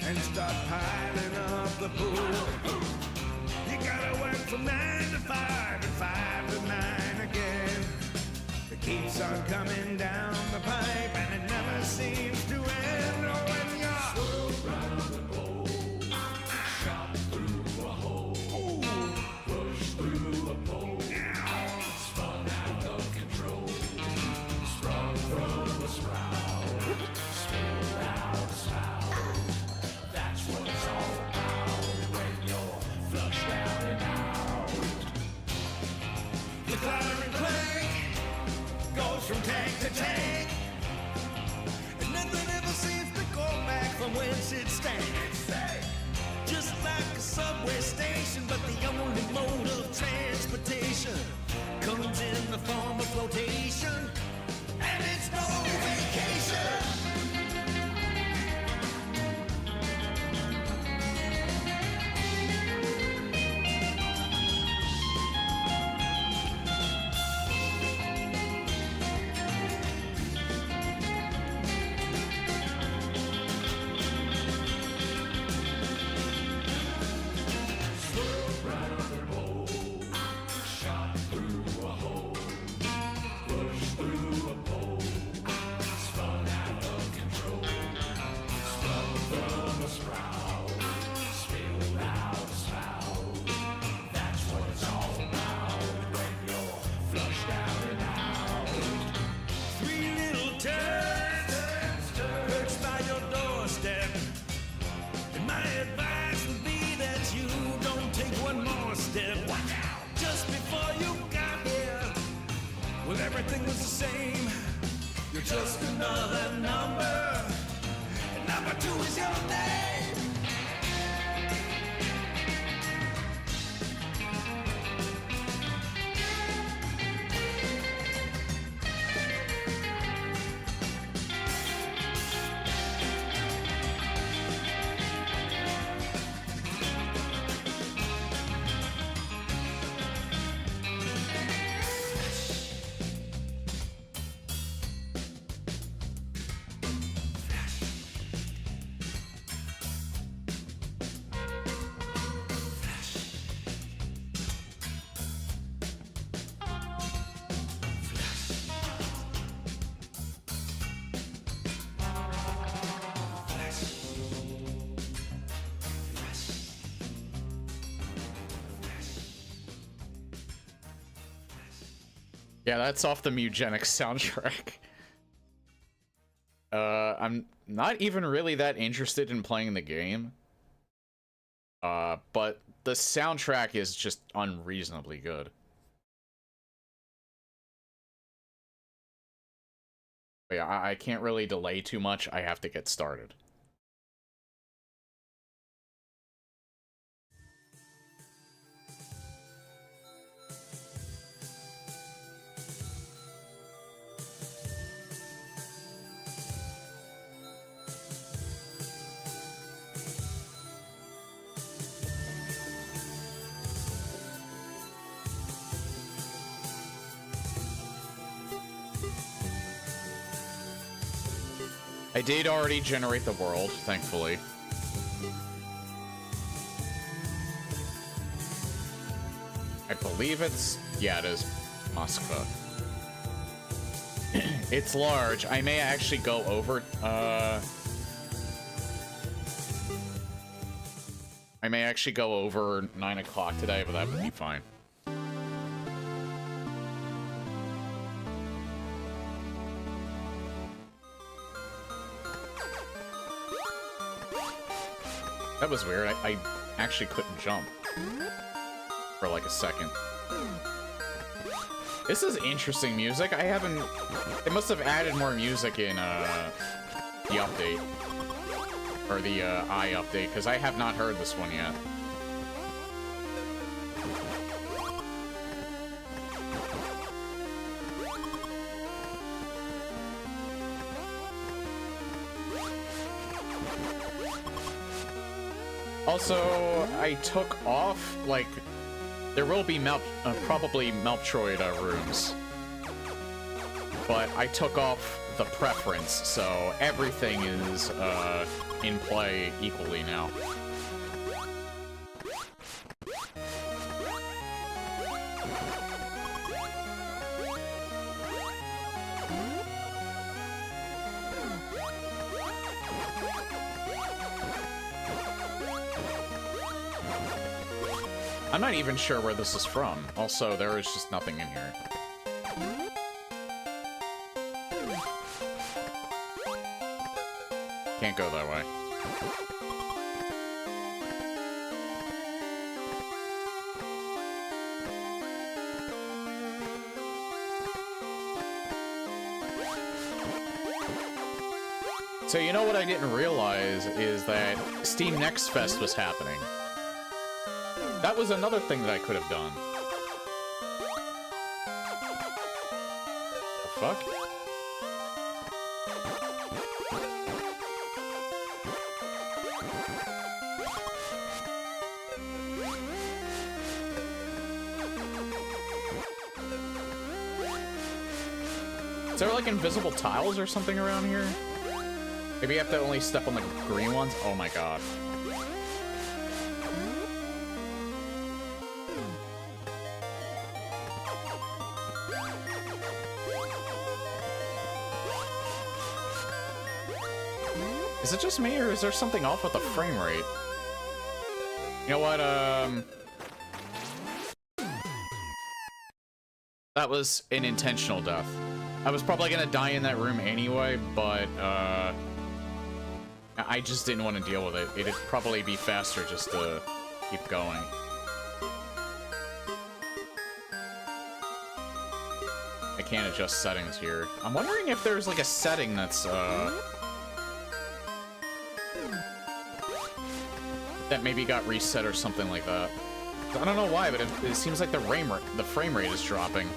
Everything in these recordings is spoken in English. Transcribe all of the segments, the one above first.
And start piling up the pool. You gotta work from 9 to 5 and 5 to 9 again. It keeps on coming down the pipe and it never seems to end. Oh, when you're swirled round the pole, shot through a hole, push through a pole, spun out of control, sprung from a sprout, spilled out a spout. What it's all about when you're flushed out and out. The clatter and clank goes from tank to tank, and nothing ever seems to go back from whence it stands. Just like a subway station, but the only mode of transportation comes in the form of flotation, and it's no vacation. Everything was the same. You're just another number, and number 2 is your name. Yeah, that's off the Mugenics soundtrack. I'm not even really that interested in playing the game. But the soundtrack is just unreasonably good. But yeah, I can't really delay too much. I have to get started. I did already generate the world, thankfully. I believe it's... yeah, it is Moskva. It's large. I may actually go over... I may actually go over 9 o'clock today, but that would be fine. That was weird. I actually couldn't jump for like a second. This is interesting music. I haven't... They must have added more music in the update. or the I update, because I have not heard this one yet. Also, I took off, like, there will be probably Metroid rooms, but I took off the preference, so everything is in play equally now. I'm not even sure where this is from. Also, there is just nothing in here. Can't go that way. So you know what I didn't realize is that Steam Next Fest was happening. That was another thing that I could have done. The fuck? Is there like invisible tiles or something around here? Maybe you have to only step on the green ones? Oh my god. Is it just me, or is there something off with the frame rate? You know what, that was an intentional death. I was probably gonna die in that room anyway, but, I just didn't want to deal with it. It'd probably be faster just to keep going. I can't adjust settings here. I'm wondering if there's, like, a setting that's, that maybe got reset or something like that. I don't know why, but it seems like the frame rate is dropping.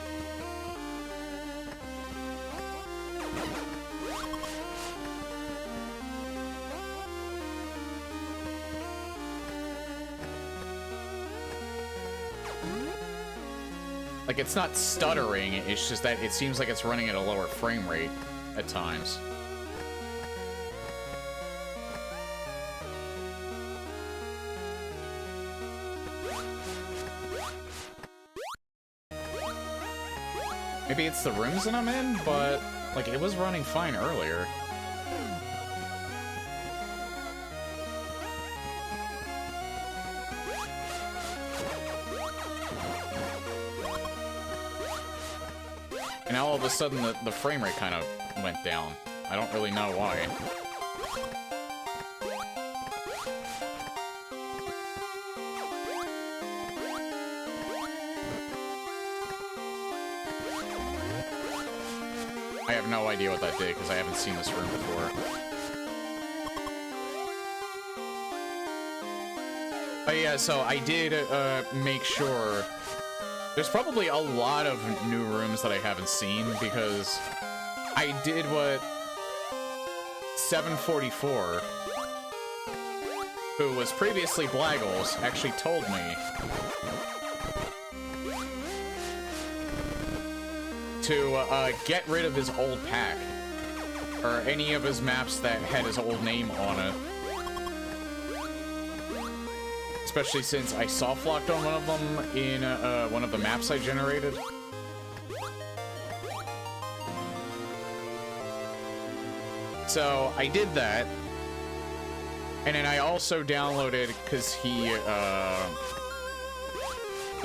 Like, it's not stuttering, it's just that it seems like it's running at a lower frame rate at times. Maybe it's the rooms that I'm in, but, like, it was running fine earlier. And now all of a sudden the frame rate kind of went down. I don't really know why. I have no idea what that did, because I haven't seen this room before. But yeah, so I did make sure... There's probably a lot of new rooms that I haven't seen, because I did what 744, who was previously Blaggles, actually told me to get rid of his old pack, or any of his maps that had his old name on it. Especially since I soft-locked on one of them in one of the maps I generated. So I did that, and then I also downloaded, because he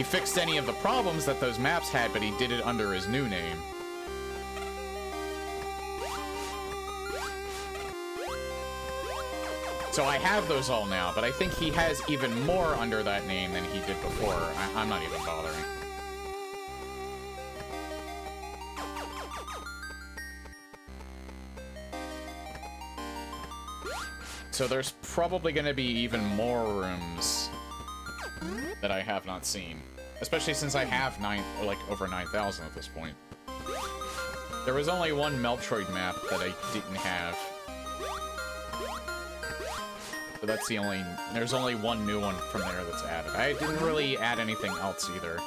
fixed any of the problems that those maps had, but he did it under his new name. So I have those all now, but I think he has even more under that name than he did before. I'm not even bothering. So there's probably going to be even more rooms that I have not seen. Especially since I have over 9,000 at this point. There was only one Metroid map that I didn't have. But that's the only... There's only one new one from there that's added. I didn't really add anything else either.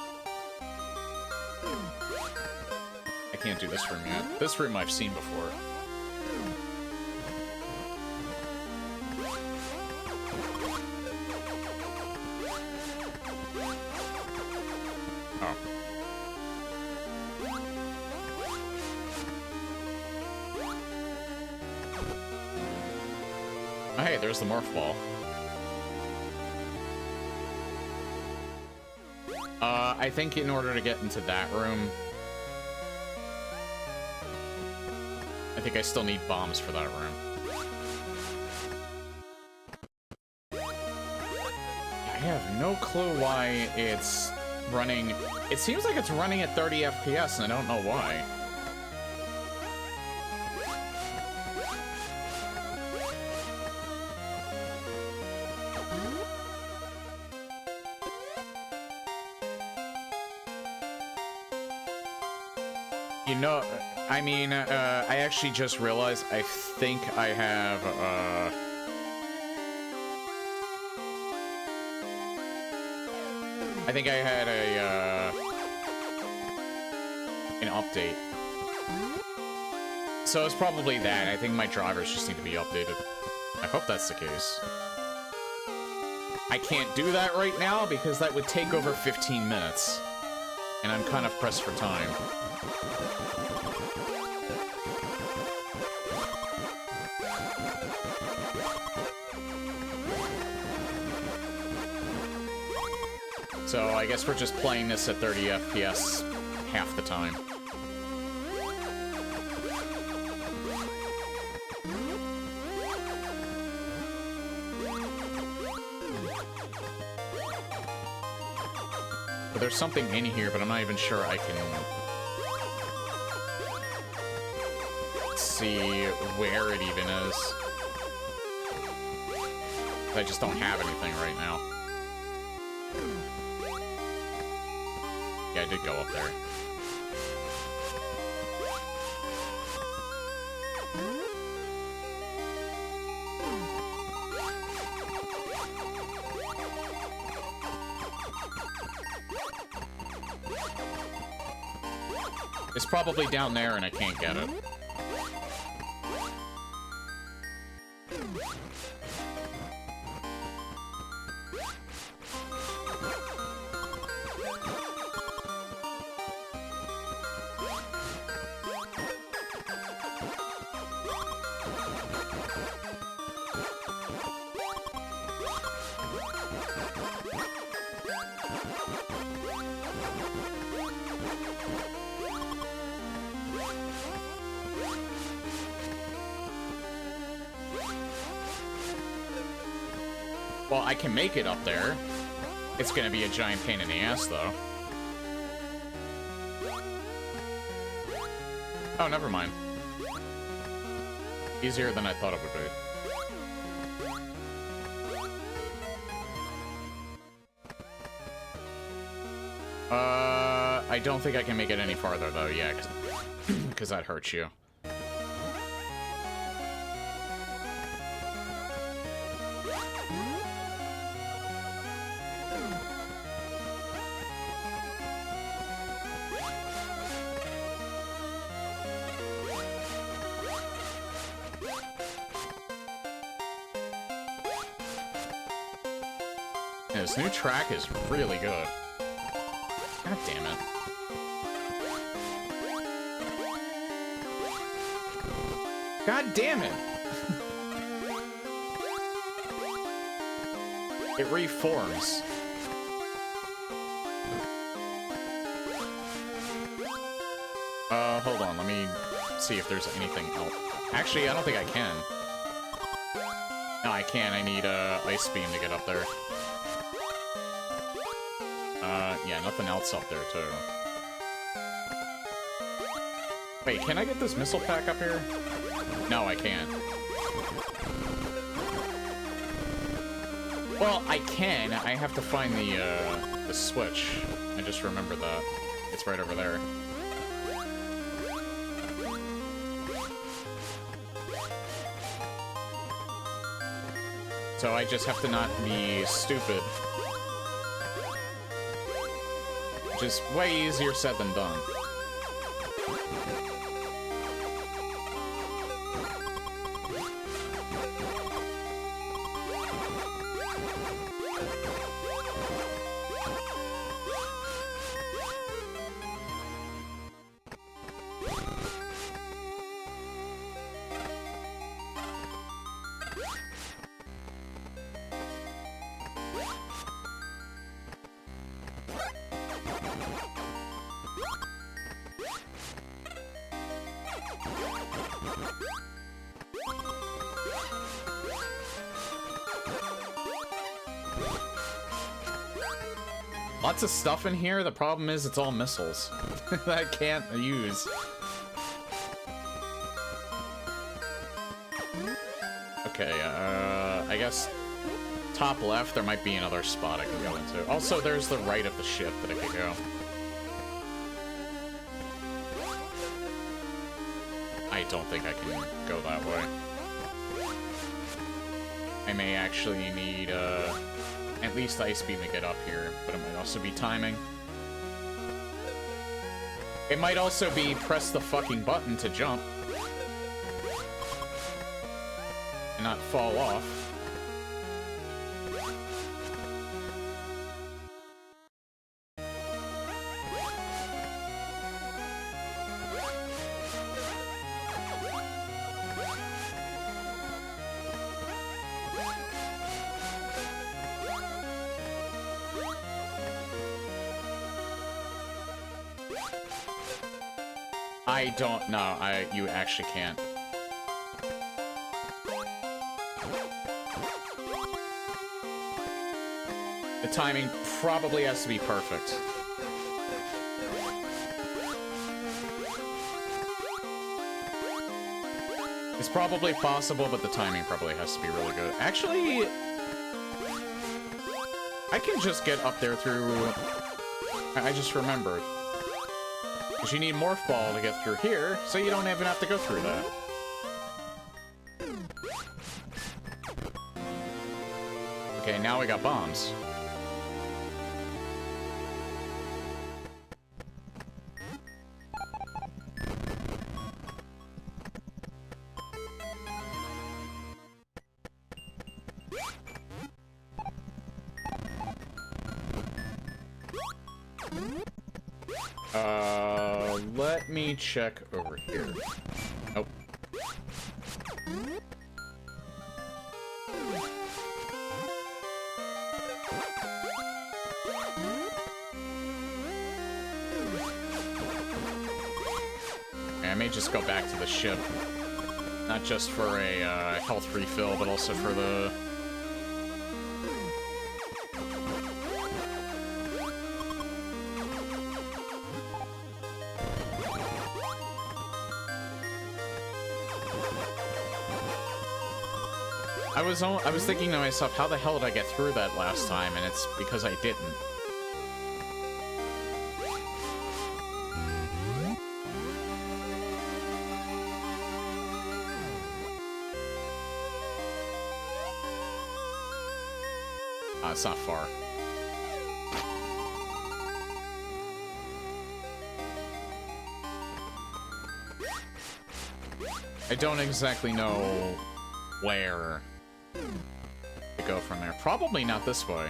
I can't do this room yet. This room I've seen before. Oh. Oh, hey, there's the morph ball. I think in order to get into that room, I think I still need bombs for that room. I have no clue why it's running... It seems like it's running at 30 FPS, and I don't know why. You know, I mean, I actually just realized I think I have, I think I had an update. So it's probably that. I think my drivers just need to be updated. I hope that's the case. I can't do that right now because that would take over 15 minutes. And I'm kind of pressed for time. So I guess we're just playing this at 30 FPS half the time. But there's something in here, but I'm not even sure I can see where it even is. I just don't have anything right now. Yeah, I did go up there. It's probably down there and I can't get it. Well, I can make it up there. It's gonna be a giant pain in the ass, though. Oh, never mind. Easier than I thought it would be. I don't think I can make it any farther, though, yeah, because that hurts you. Yeah, this new track is really good. God damn it. God damn it! It reforms. Hold on, let me see if there's anything else. Actually, I don't think I can. No, I can. I need Ice Beam to get up there. Yeah, nothing else up there, too. Wait, can I get this missile pack up here? No, I can't. Well, I can. I have to find the switch. I just remember that. It's right over there. So I just have to not be stupid. Which is way easier said than done. Lots of stuff in here. The problem is it's all missiles that I can't use. Okay, I guess top left there might be another spot I can go into. Also, there's the right of the ship that I could go. I don't think I can go that way. I may actually need, at least ice beam to get up here, but it might also be timing. It might also be press the fucking button to jump. And not fall off. I don't know. You actually can't. The timing probably has to be perfect. It's probably possible, but the timing probably has to be really good. Actually, I can just get up there through... I just remembered. Because you need Morph Ball to get through here, so you don't even have to go through that. Okay, now we got bombs. Let me check over here. Oh. I may just go back to the ship. Not just for a health refill, but also for the... I was thinking to myself, how the hell did I get through that last time? And it's because I didn't. It's not far. I don't exactly know where to go from there. Probably not this way.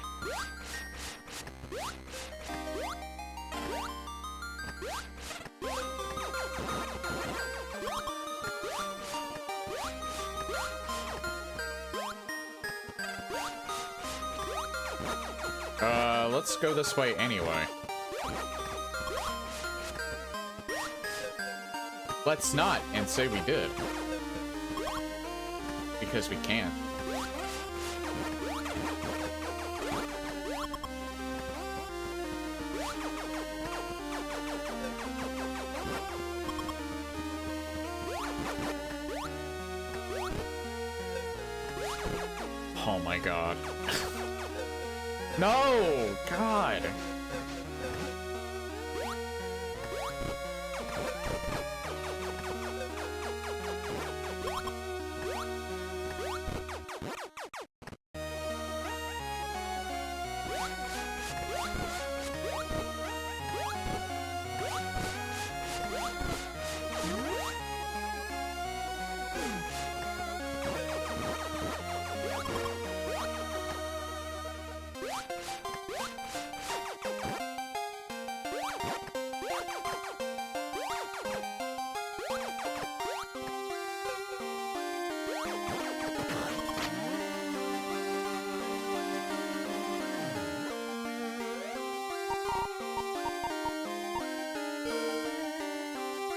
Let's go this way anyway. Let's not, and say we did. Because we can. Oh my god. No! God!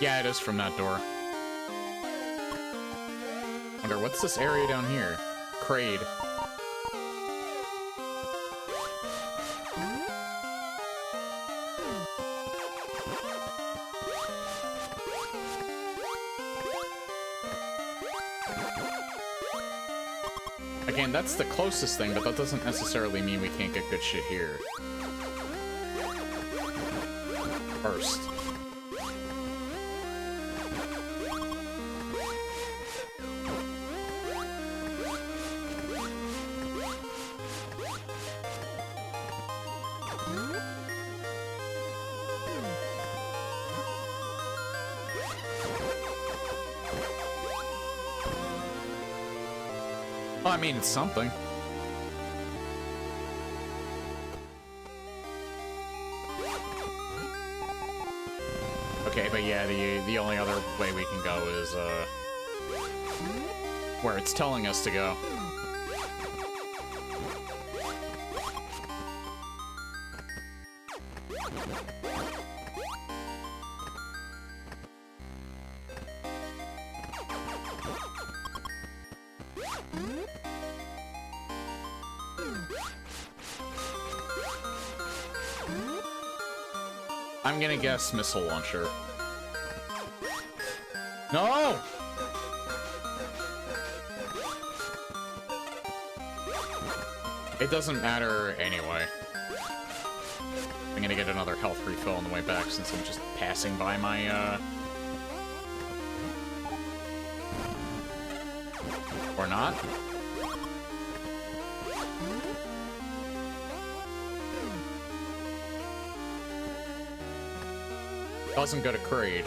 Yeah, it is from that door. Wonder, what's this area down here? Crade. Again, that's the closest thing, but that doesn't necessarily mean we can't get good shit here. First. Well, I mean, it's something. Okay, but yeah, the only other way we can go is, where it's telling us to go. I'm gonna guess missile launcher. No! It doesn't matter anyway. I'm gonna get another health refill on the way back since I'm just passing by my, Or not. Doesn't go to Creed.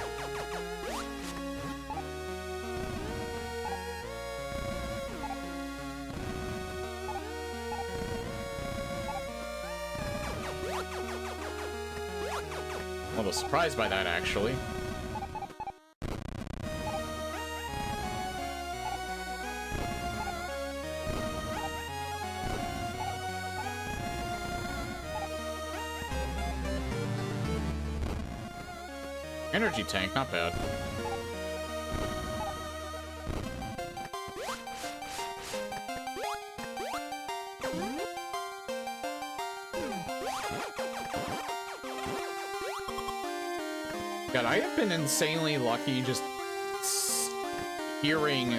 A little surprised by that, actually. Energy tank, not bad. God, I have been insanely lucky just hearing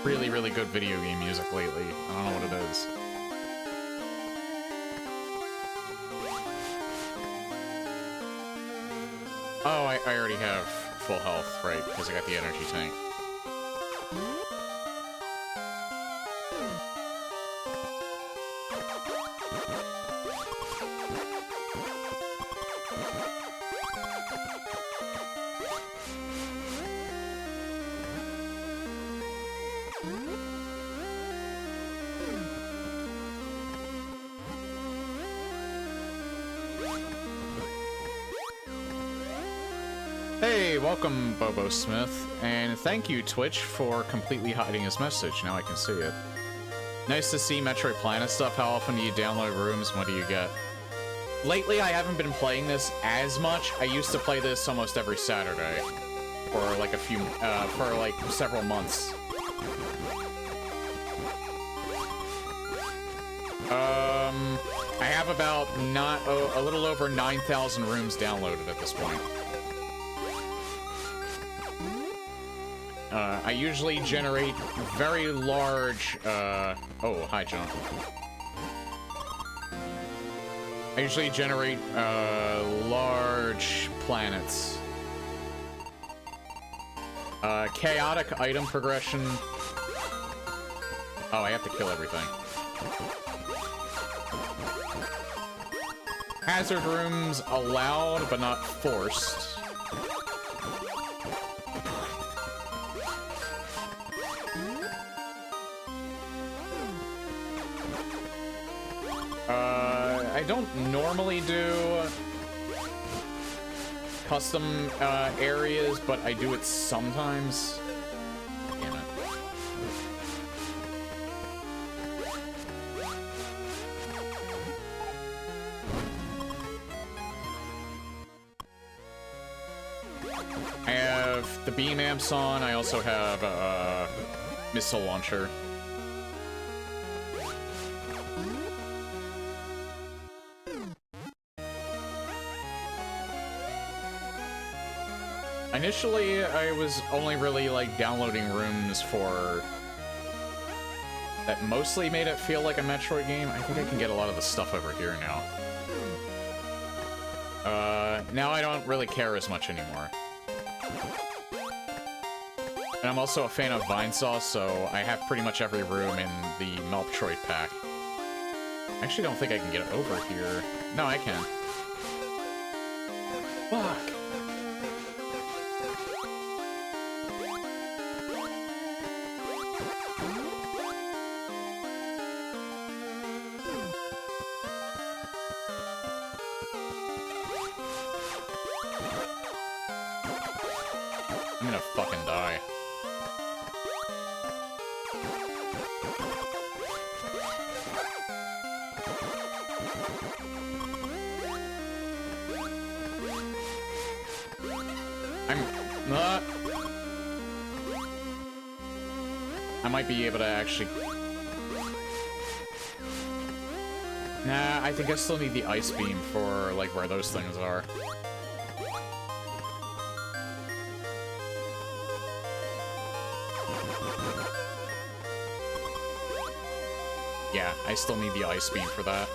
really, really good video game music lately. I don't know what it is. Oh, I already have full health, right, because I got the energy tank. Hey, welcome, Bobo Smith, and thank you, Twitch, for completely hiding his message. Now I can see it. Nice to see Metroid Planet stuff. How often do you download rooms? What do you get? Lately, I haven't been playing this as much. I used to play this almost every Saturday for like several months. I have about a little over 9,000 rooms downloaded at this point. I usually generate very large, oh, hi, John. I usually generate large planets. Chaotic item progression. Oh, I have to kill everything. Hazard rooms allowed, but not forced. I don't normally do custom areas, but I do it sometimes. Damn it. I have the beam amps on. I also have a missile launcher. Initially, I was only really, like, downloading rooms for... that mostly made it feel like a Metroid game. I think I can get a lot of the stuff over here now. Now I don't really care as much anymore. And I'm also a fan of Vine Sauce, so I have pretty much every room in the Metroid pack. I actually don't think I can get over here. No, I can. Fuck! I'm gonna fucking die. I might be able to actually... Nah, I think I still need the ice beam for, like, where those things are. Yeah, I still need the ice beam for that.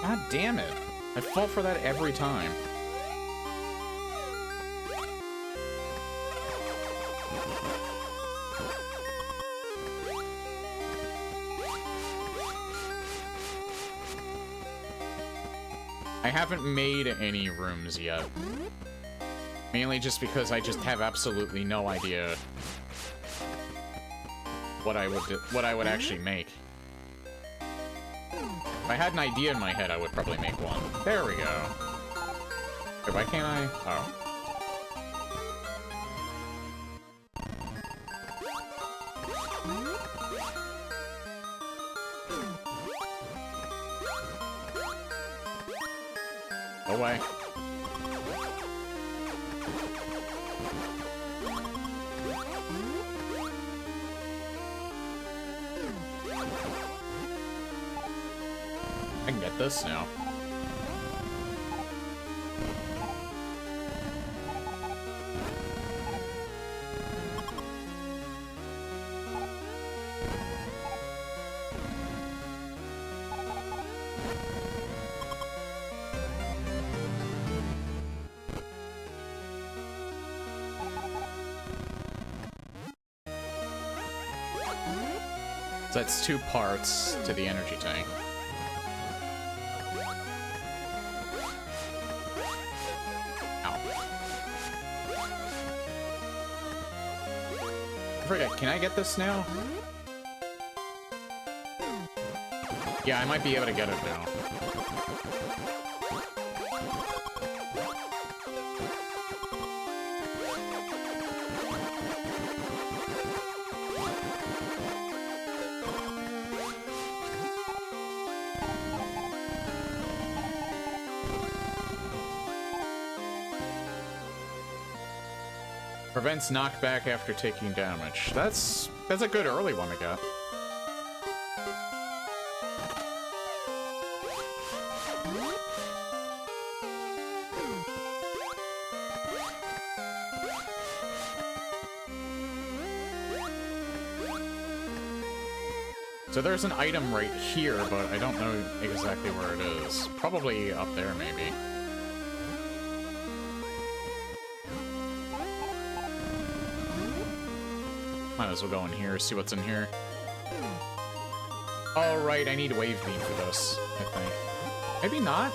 God damn it. I fall for that every time. I haven't made any rooms yet. Mainly just because I just have absolutely no idea what I would actually make. If I had an idea in my head, I would probably make one. There we go. Wait, why can't I? Oh. Go away. I can get this now. So that's 2 parts to the energy tank. Ow. I forget, can I get this now? Yeah, I might be able to get it now. Prevents knockback after taking damage. That's a good early one to get. So there's an item right here, but I don't know exactly where it is. Probably up there, maybe. Might as well go in here, see what's in here. Oh, right, I need Wave Beam for this, I think. Maybe not?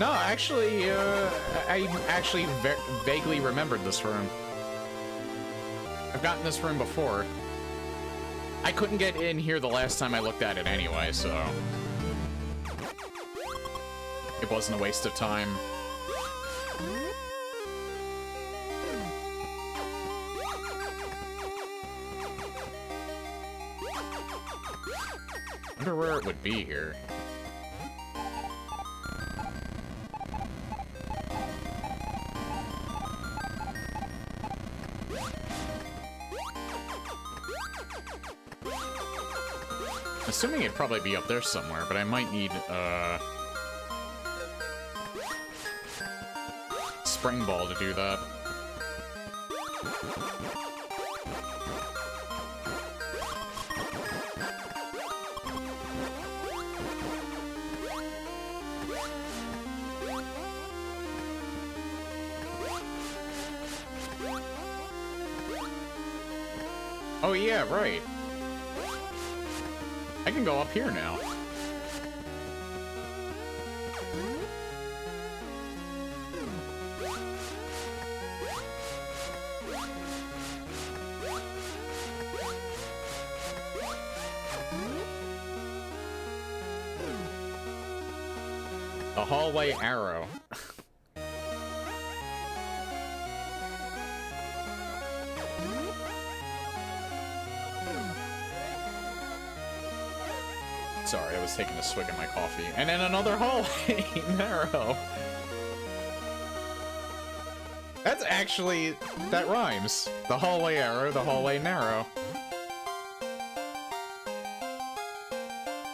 No, actually, I actually vaguely remembered this room. I've gotten this room before. I couldn't get in here the last time I looked at it anyway, so... it wasn't a waste of time. I wonder where it would be here. Assuming it'd probably be up there somewhere, but I might need, Spring Ball to do that. Oh yeah, right. I can go up here now. The hallway arrow. Sorry, I was taking a swig of my coffee. And then another hallway arrow. That's actually... that rhymes. The hallway arrow, the hallway narrow.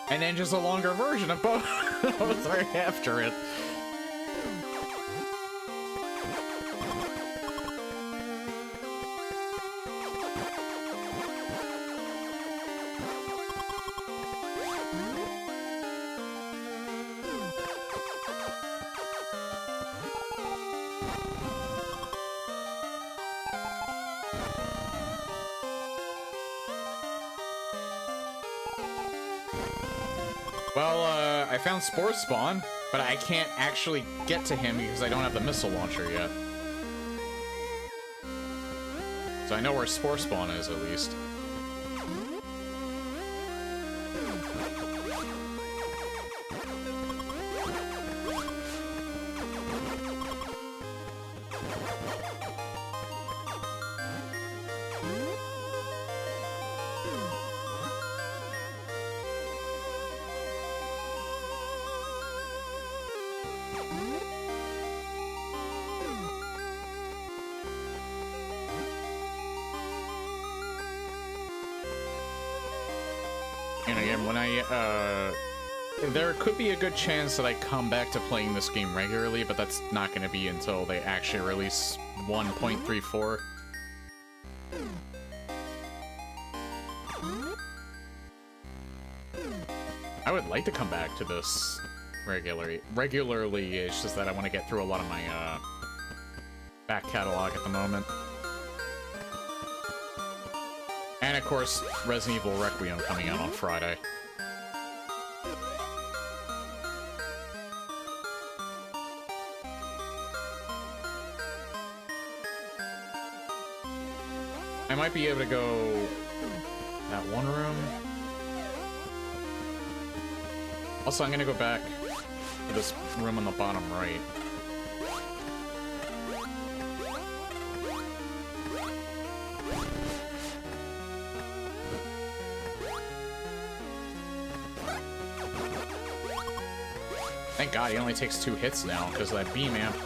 And then just a longer version of both right after it. Well, I found Spore Spawn, but I can't actually get to him because I don't have the missile launcher yet. So I know where Spore Spawn is, at least. And again, when there could be a good chance that I come back to playing this game regularly, but that's not going to be until they actually release 1.34. I would like to come back to this regularly. It's just that I want to get through a lot of my back catalog at the moment. And of course, Resident Evil Requiem coming out on Friday. I might be able to go that one room. Also, I'm gonna go back to this room on the bottom right. Thank God he only takes 2 hits now because of that beam amp.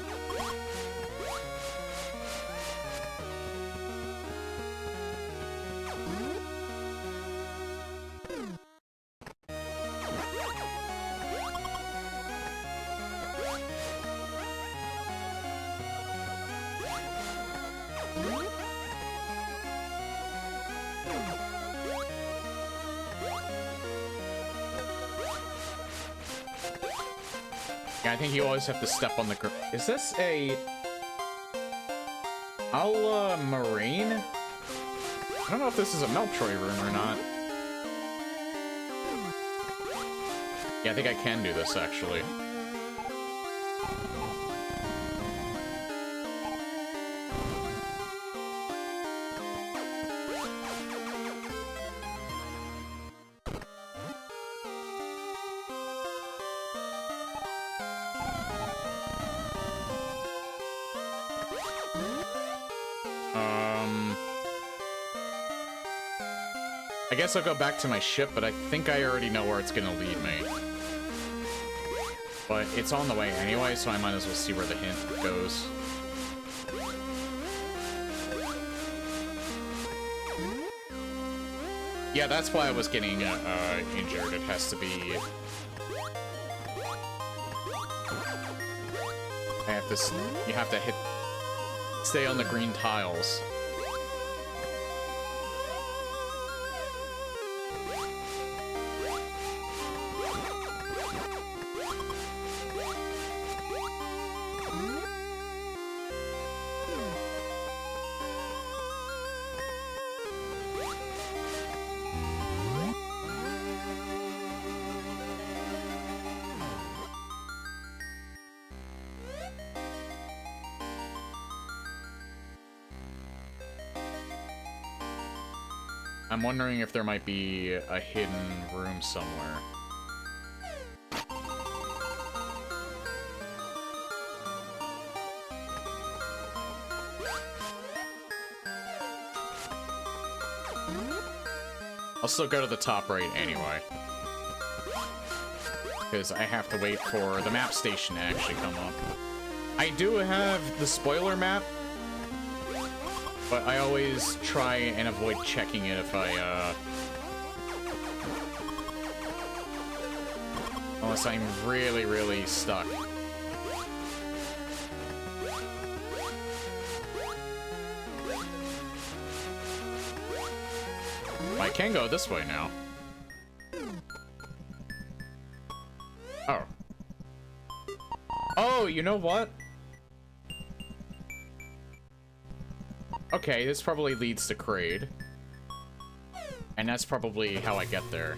Yeah, I think you always have to step on the ground. Is this a... Marine? I don't know if this is a Metroid room or not. Yeah, I think I can do this, actually. I guess I'll go back to my ship, but I think I already know where it's gonna lead me. But it's on the way anyway, so I might as well see where the hint goes. Yeah, that's why I was getting injured. It has to be... You have to hit... Stay on the green tiles. I'm wondering if there might be a hidden room somewhere. I'll still go to the top right anyway. Because I have to wait for the map station to actually come up. I do have the spoiler map, but I always try and avoid checking it if I, unless I'm really, really stuck. I can go this way now. Oh. Oh, you know what? Okay, this probably leads to Kraid. And that's probably how I get there.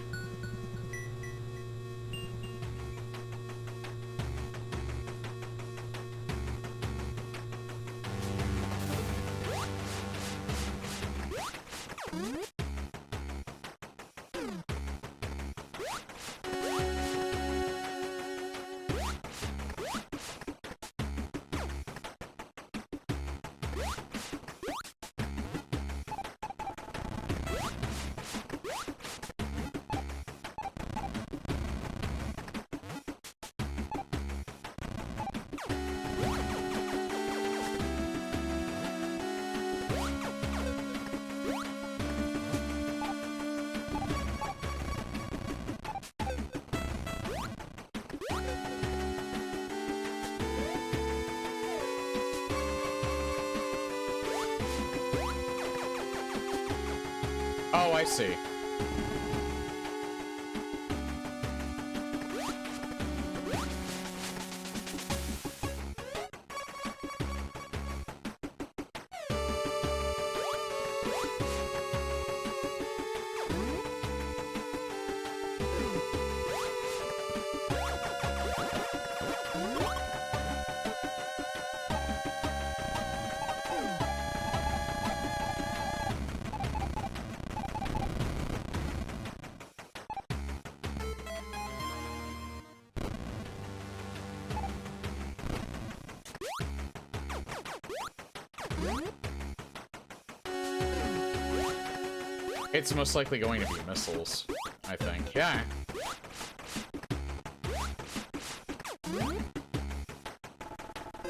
Oh, I see. It's most likely going to be missiles, I think. Yeah.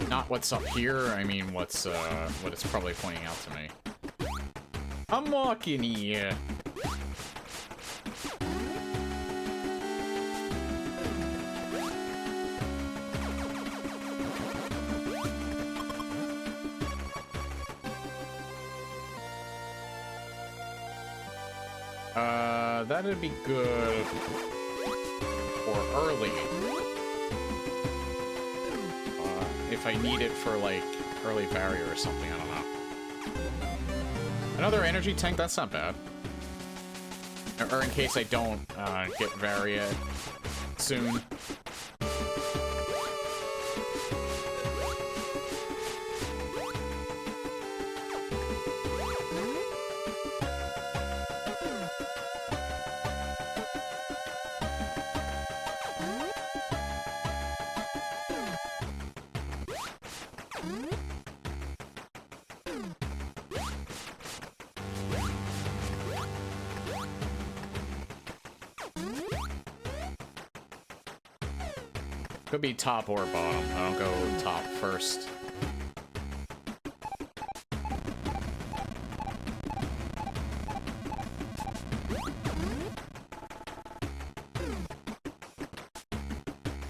Not what's up here, I mean what it's probably pointing out to me. I'm walking here. That'd be good for early. if I need it for, like, early barrier or something, I don't know. Another energy tank, that's not bad. Or in case I don't get Varia soon. Could be top or bottom. I'll go top first.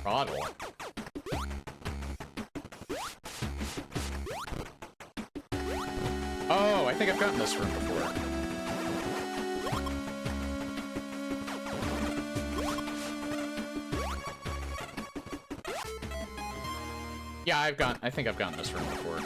Throttle. Oh, I think I've gotten this room before. Yeah, I think I've gotten this room before.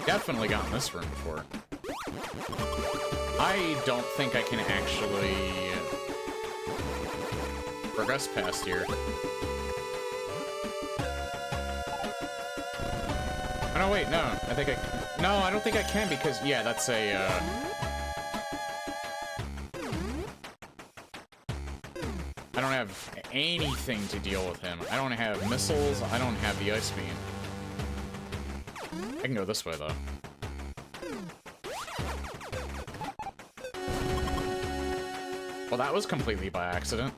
Definitely gotten this room before. I don't think I can actually progress past here. Oh, no, wait, no. I think I... No, I don't think I can because... Yeah, that's a, I don't have anything to deal with him. I don't have missiles. I don't have the ice beam. I can go this way, though. Well, that was completely by accident.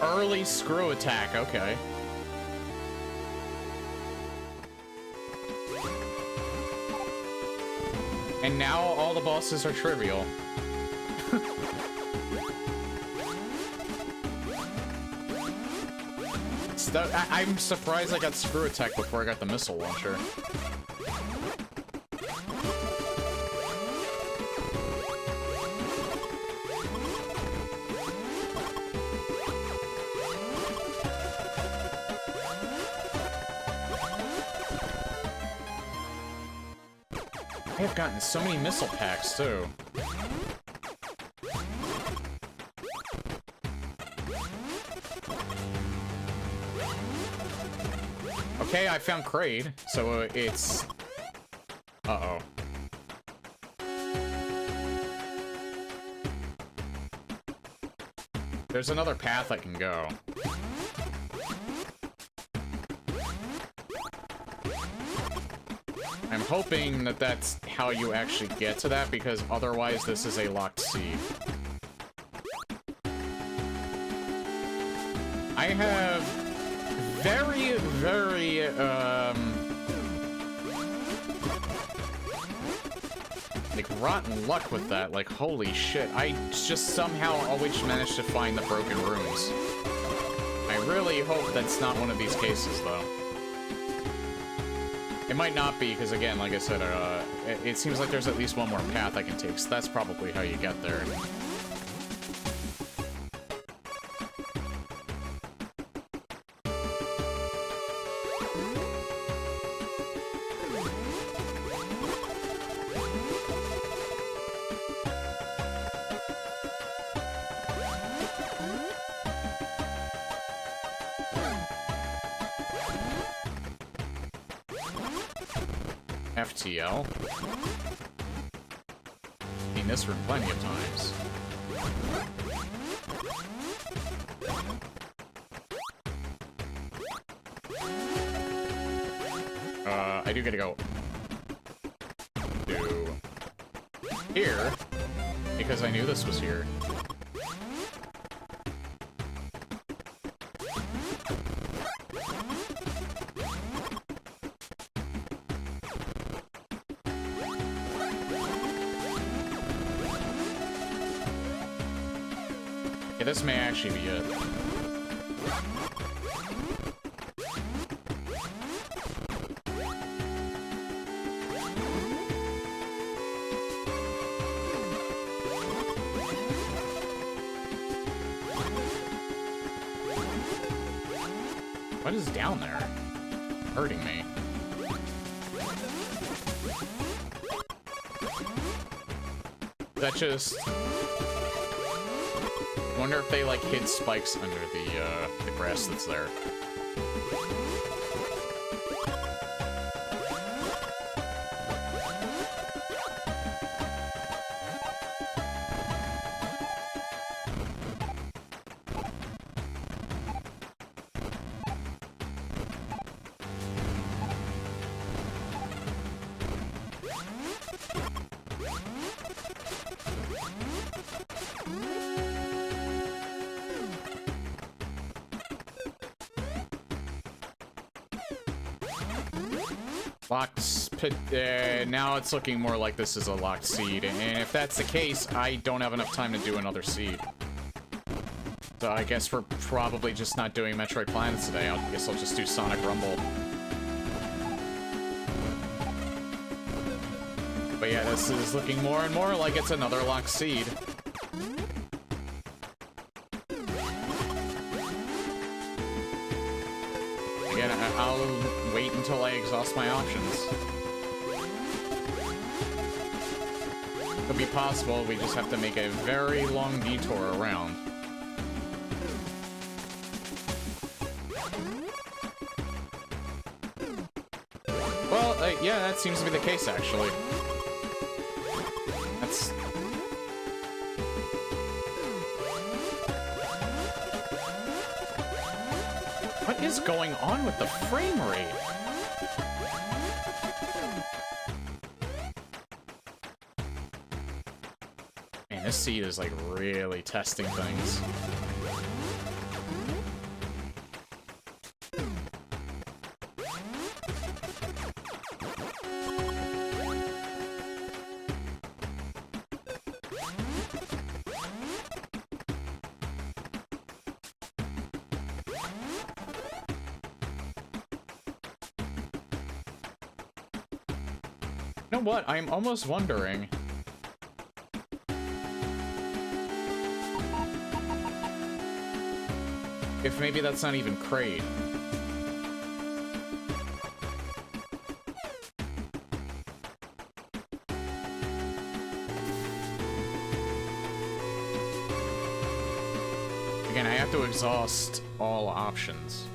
Early screw attack, okay. And now all the bosses are trivial. I'm surprised I got screw attack before I got the missile launcher. I have gotten so many missile packs, too. Okay, I found Kraid, so it's... Uh-oh. There's another path I can go. I'm hoping that that's how you actually get to that, because otherwise this is a locked seed. I have very, very, like, rotten luck with that. Like, holy shit. I just somehow always managed to find the broken rooms. I really hope that's not one of these cases, though. It might not be, because again, like I said, it seems like there's at least one more path I can take, so that's probably how you get there. FTL. Seen this room plenty of times. I do gotta go do here, because I knew this was here. Yeah, this may actually be it. What is down there? Hurting me. That just... I wonder if they, like, hid spikes under the grass that's there. Now it's looking more like this is a locked seed, and if that's the case, I don't have enough time to do another seed. So I guess we're probably just not doing Metroid Planets today. I guess I'll just do Sonic Rumble. But yeah, this is looking more and more like it's another locked seed. Again, I'll wait until I exhaust my options. Could be possible, we just have to make a very long detour around. Well, yeah, that seems to be the case, actually. That's... What is going on with the frame rate? Man, this seed is like really testing things. You know what? I'm almost wondering... if maybe that's not even Kraid. Again, I have to exhaust all options.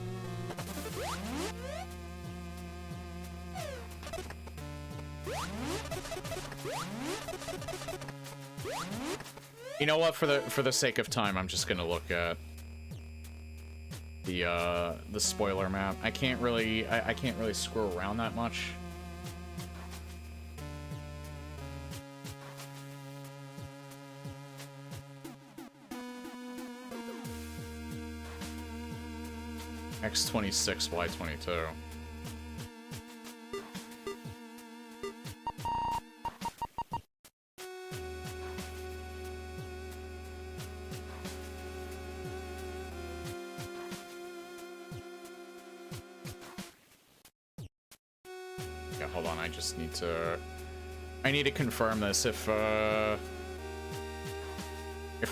You know what? For the sake of time, I'm just gonna look at the spoiler map. I can't really screw around that much. X26, Y22. Yeah, hold on, I just need to... I need to confirm this. If I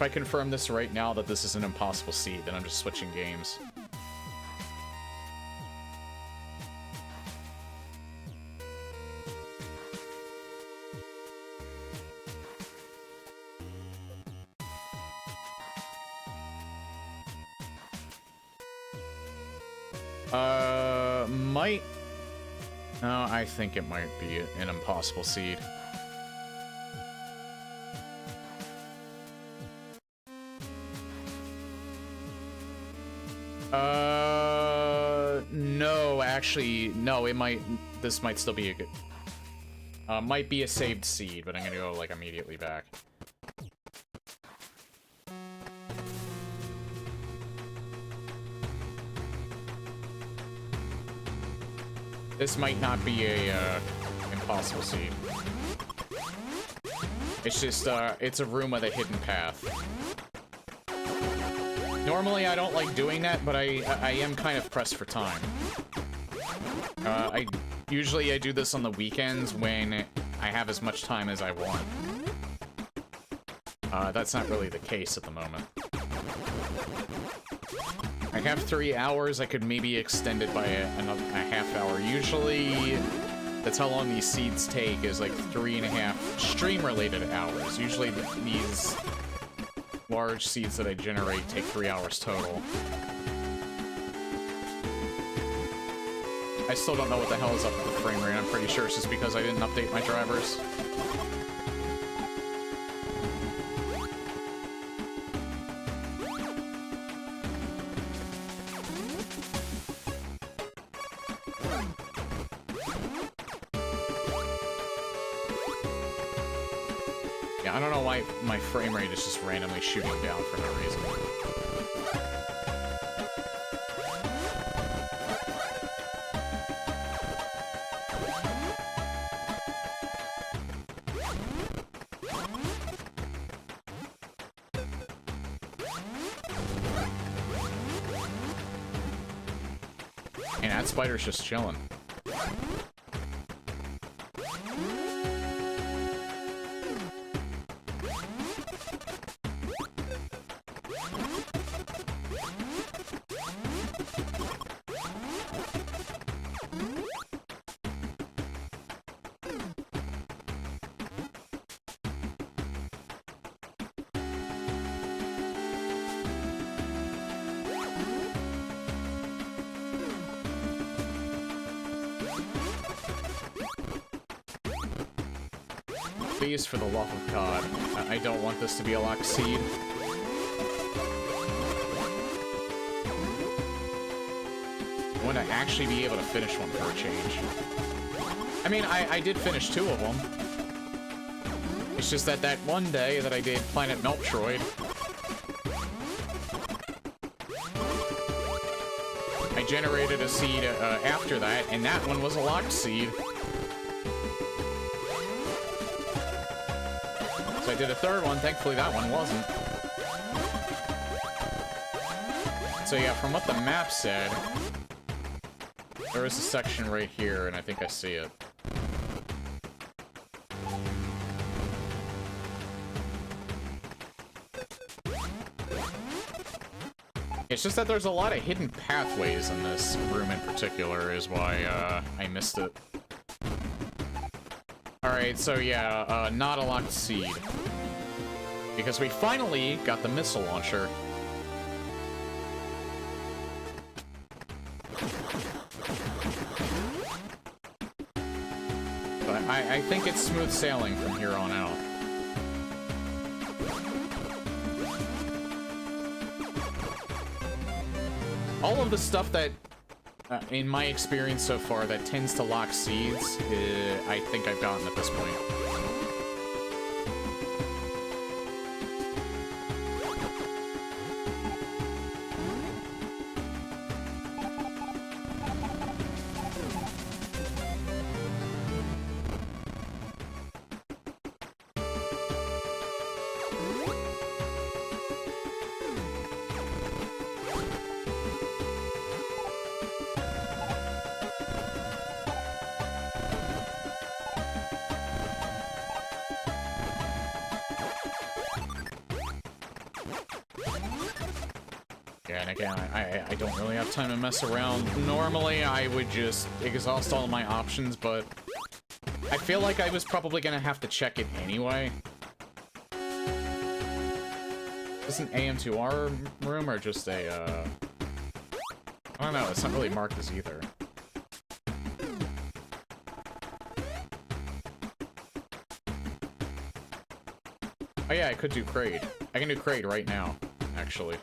confirm this right now that this is an impossible seed, then I'm just switching games. Might... No, I think it might be an impossible seed. No, actually, no, it might... This might still be a good... Might be a saved seed, but I'm gonna go, like, immediately back. This might not be a, impossible seed. It's just, it's a room with a hidden path. Normally, I don't like doing that, but I am kind of pressed for time. Usually I do this on the weekends when I have as much time as I want. That's not really the case at the moment. I have 3 hours. I could maybe extend it by a half hour. Usually, that's how long these seeds take, is like 3.5 stream-related hours. Usually these large seeds that I generate take 3 hours total. I still don't know what the hell is up with the frame rate. I'm pretty sure it's just because I didn't update my drivers. Yeah, I don't know why my frame rate is just randomly shooting down for no reason. And that spider's just chilling. Please, for the love of God, I don't want this to be a locked seed. I want to actually be able to finish one for a change. I mean, I did finish 2 of them. It's just that one day that I did Planet Metroid, I generated a seed after that, and that one was a locked seed. I did a 3rd one, thankfully that one wasn't. So yeah, from what the map said, there is a section right here, and I think I see it. It's just that there's a lot of hidden pathways in this room in particular, is why I missed it. Alright, so yeah, not a locked seed. Because we finally got the missile launcher. But I think it's smooth sailing from here on out. All of the stuff that, in my experience so far, that tends to lock seeds, I think I've gotten at this point. I don't really have time to mess around. Normally, I would just exhaust all of my options, but I feel like I was probably gonna have to check it anyway. Is this an AM2R room, or just a, I don't know, it's not really marked as either. Oh yeah, I could do Kraid. I can do Kraid right now, actually.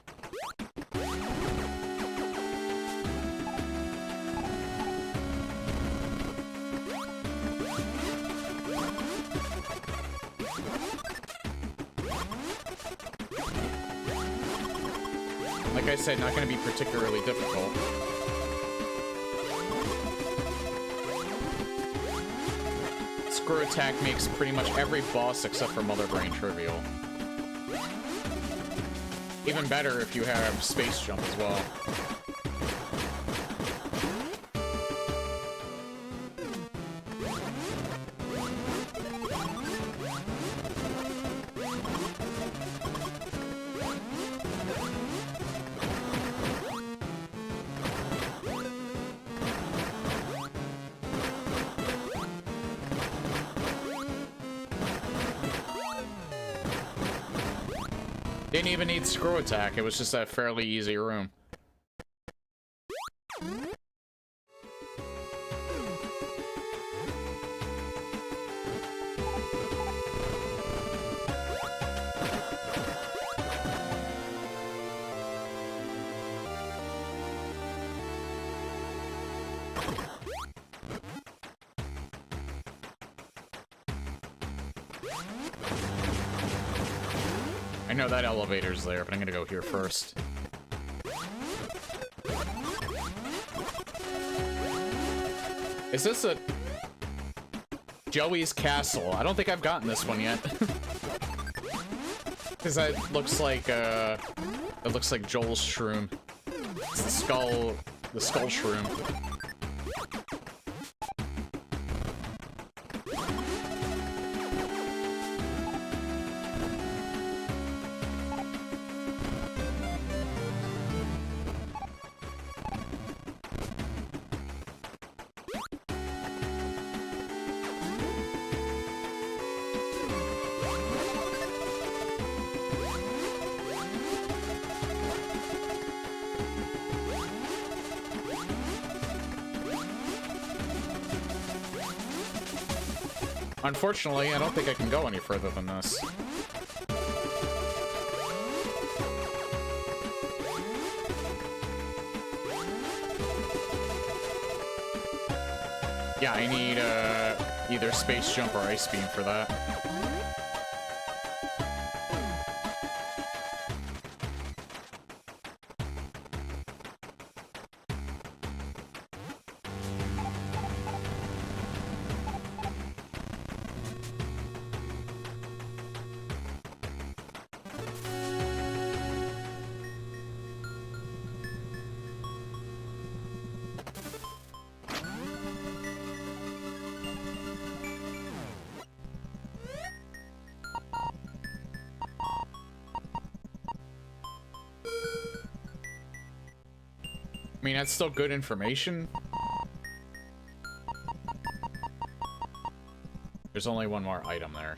Like I said, not going to be particularly difficult. Screw attack makes pretty much every boss except for Mother Brain trivial. Even better if you have space jump as well. Didn't even need screw attack, it was just a fairly easy room. I know that elevator's there, but I'm gonna go here first. Is this a Joey's Castle? I don't think I've gotten this one yet. Because that looks like it looks like Joel's shroom. It's the skull shroom. Unfortunately, I don't think I can go any further than this. Yeah, I need either space jump or ice beam for that. I mean, that's still good information. There's only one more item there.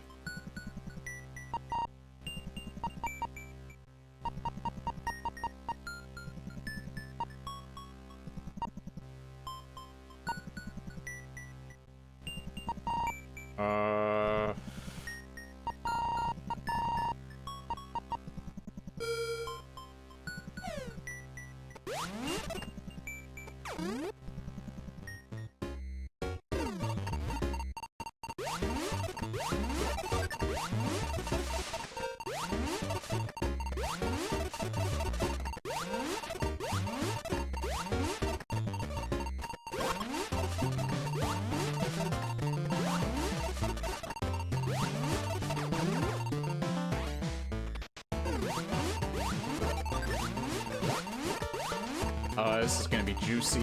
This is gonna be juicy.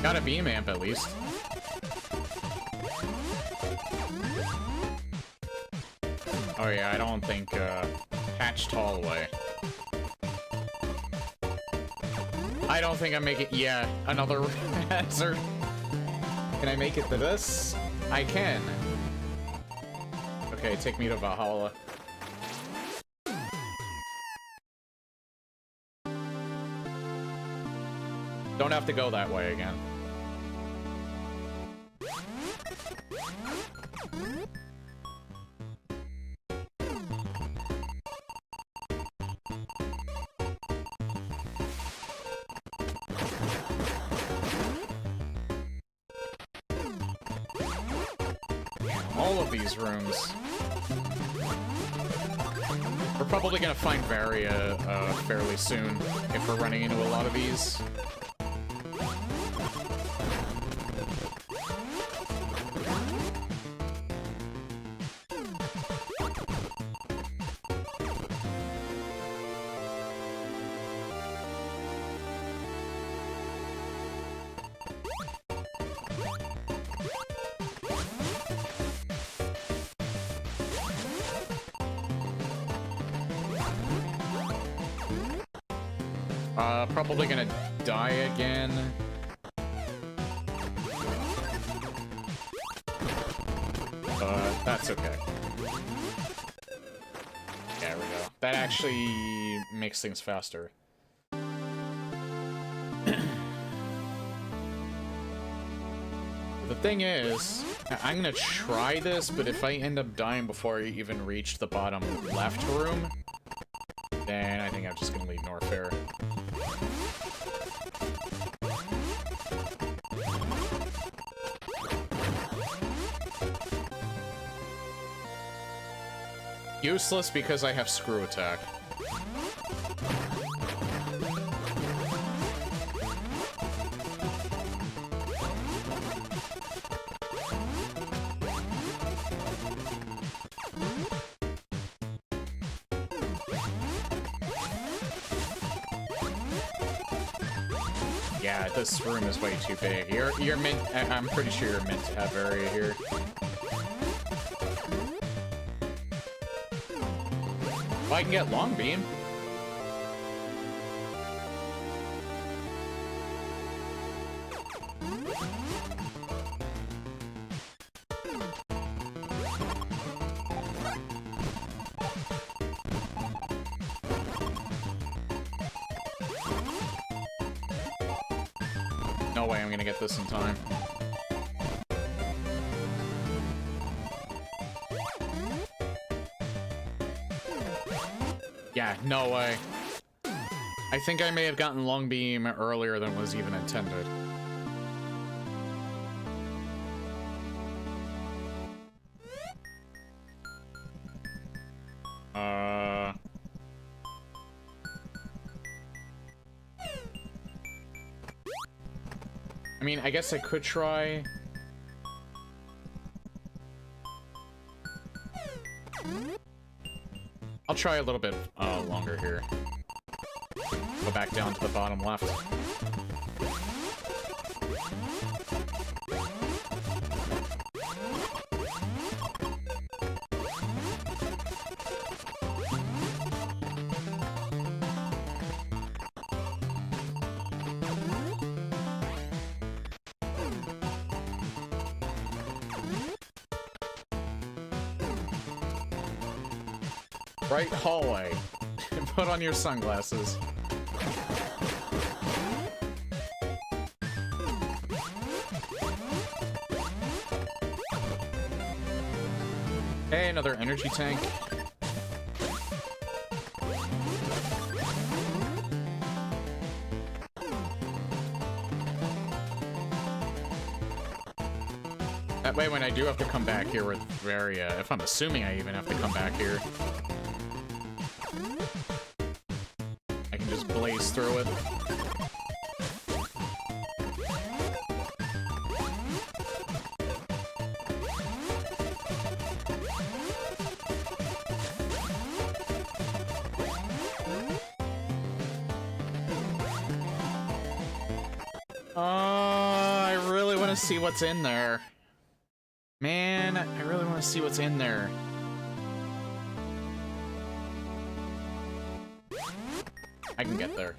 Got a beam amp at least. Oh yeah, I don't think Hatched Hallway. I don't think I'm making. Yeah, another hazard. Can I make it to this? I can. Okay, take me to Valhalla. Don't have to go that way again. All of these rooms. We're probably gonna find Varia fairly soon if we're running into a lot of these. Probably gonna die again. But that's okay. There we go. That actually makes things faster. The thing is, I'm gonna try this, but if I end up dying before I even reach the bottom left room, then I think I'm just gonna leave Norfair. Useless because I have screw attack. Yeah, this room is way too big. You're meant. I'm pretty sure you're meant to have area here. Well, I can get long beam. No way I'm gonna get this in time. Yeah, no way. I think I may have gotten long beam earlier than was even intended. I mean, I guess I could try. I'll try a little bit longer here. Go back down to the bottom left. Right hallway. Put on your sunglasses. Hey, another energy tank. That way when I do have to come back here with Varia, if I'm assuming I even have to come back here, I can just blaze through it. I really want to see what's in there. Man, I really want to see what's in there. I can get there.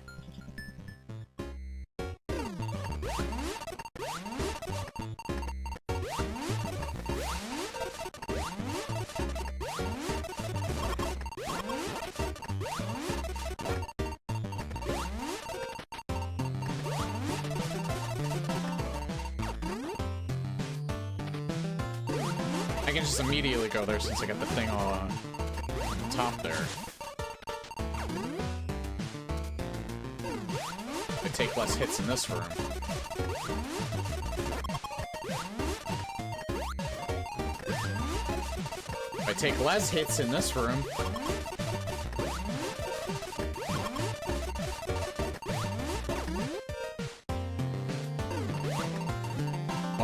I can just immediately go there since I got the thing all on top there. I take less hits in this room. If I take less hits in this room,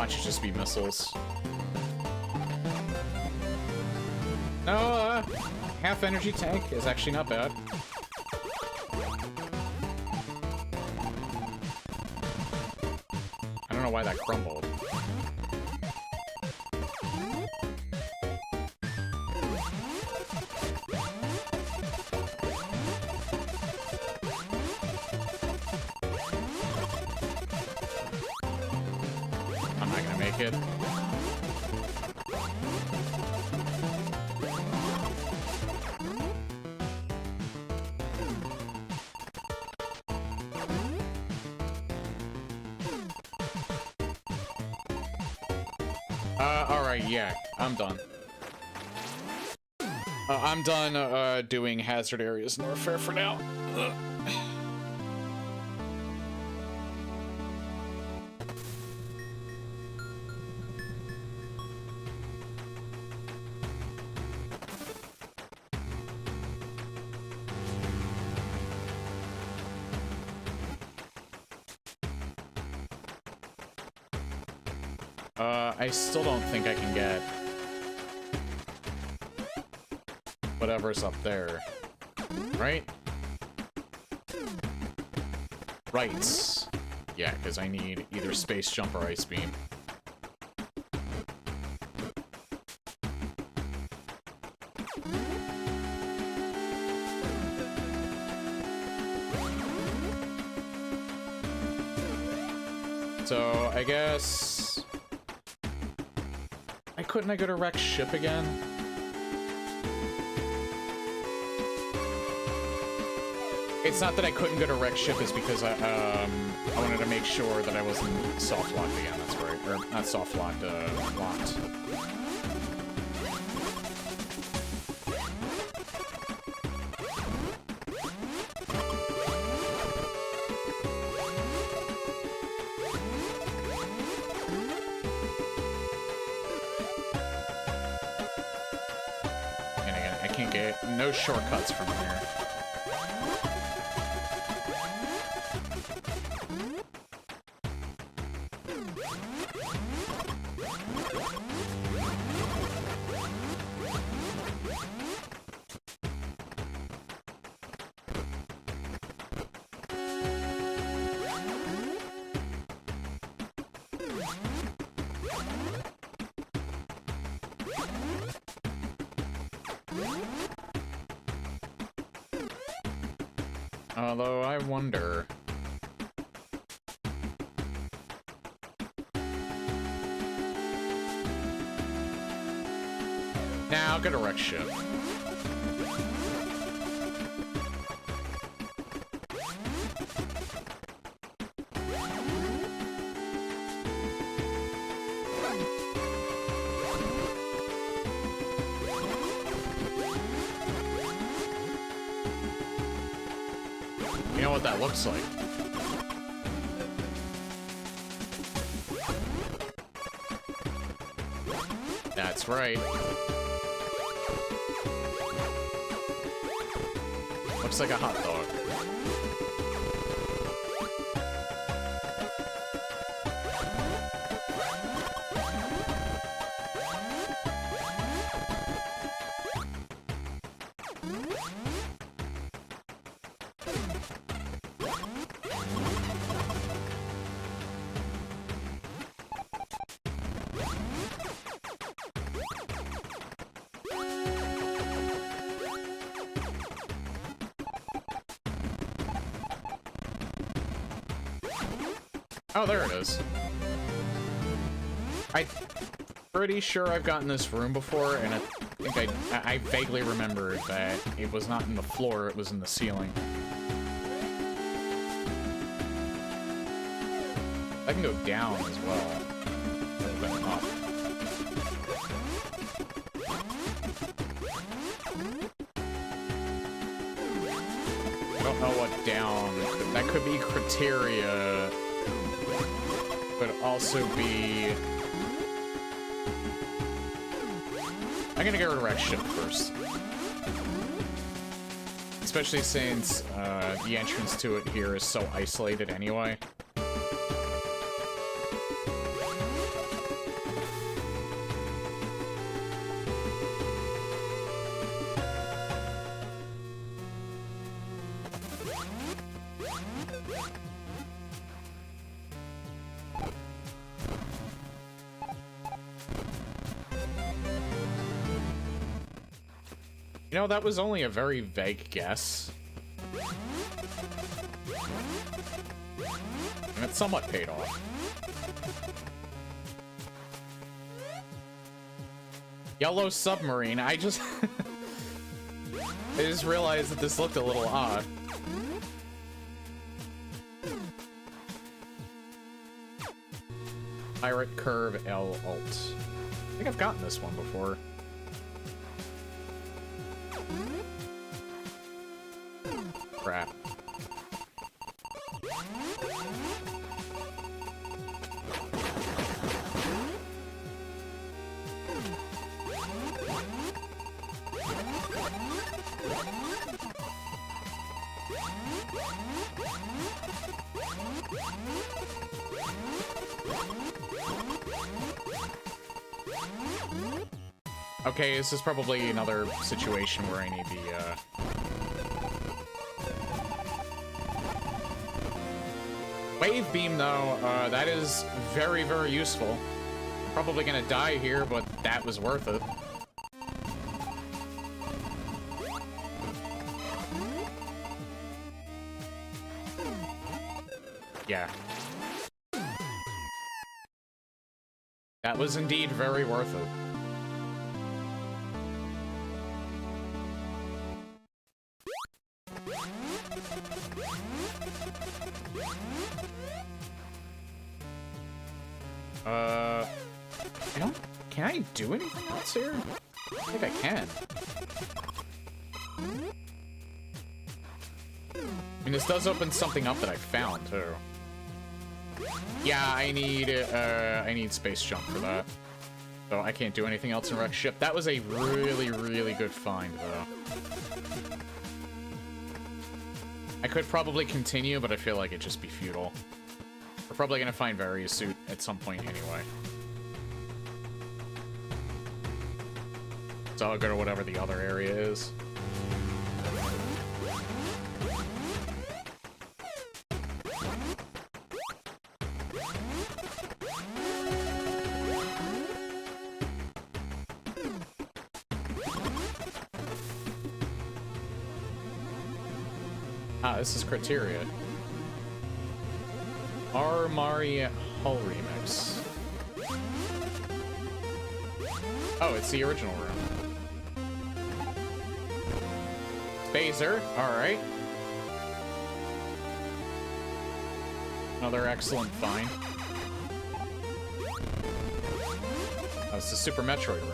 watch it just be missiles. No, half energy tank is actually not bad. I don't know why that crumbled. I'm not gonna make it. Alright, yeah, I'm done. I'm done, doing hazard areas in Warfare for now. I still don't think I can get whatever's up there, right? Right. Yeah, because I need either Space Jump or Ice Beam. So, I guess... Couldn't I go to Rex ship again? It's not that I couldn't go to Rex ship, it's because I wanted to make sure that I wasn't soft locked again, that's right. Or not soft locked, locked. No shortcuts from here. Although, I wonder... Nah, I'll get a Rex ship. You know what that looks like? That's right. Looks like a hot dog. Oh, there it is. I'm pretty sure I've gotten this room before, and I think I vaguely remember that it was not in the floor, it was in the ceiling. I can go down as well. Rather than up. I don't know what down... That could be criteria... But also be... I'm gonna get rid of Rex ship first. Especially since the entrance to it here is so isolated anyway. You know, that was only a very vague guess. And it somewhat paid off. Yellow submarine, I just realized that this looked a little odd. Pirate Curve L Alt. I think I've gotten this one before. Crap. Okay, this is probably another situation where I need the, Wave Beam, though, that is very, very useful. I'm probably gonna die here, but that was worth it. Yeah. That was indeed very worth it. Can I do anything else here? I think I can. I mean, this does open something up that I found, too. Yeah, I need space jump for that. So I can't do anything else in Wreck Ship. That was a really, really good find, though. I could probably continue, but I feel like it'd just be futile. We're probably gonna find Various Suit at some point anyway. So I'll go to whatever the other area is. Ah, this is Criteria. Mari Hull Remix. Oh, it's the original room. Phaser, alright. Another excellent find. Oh, it's the Super Metroid room.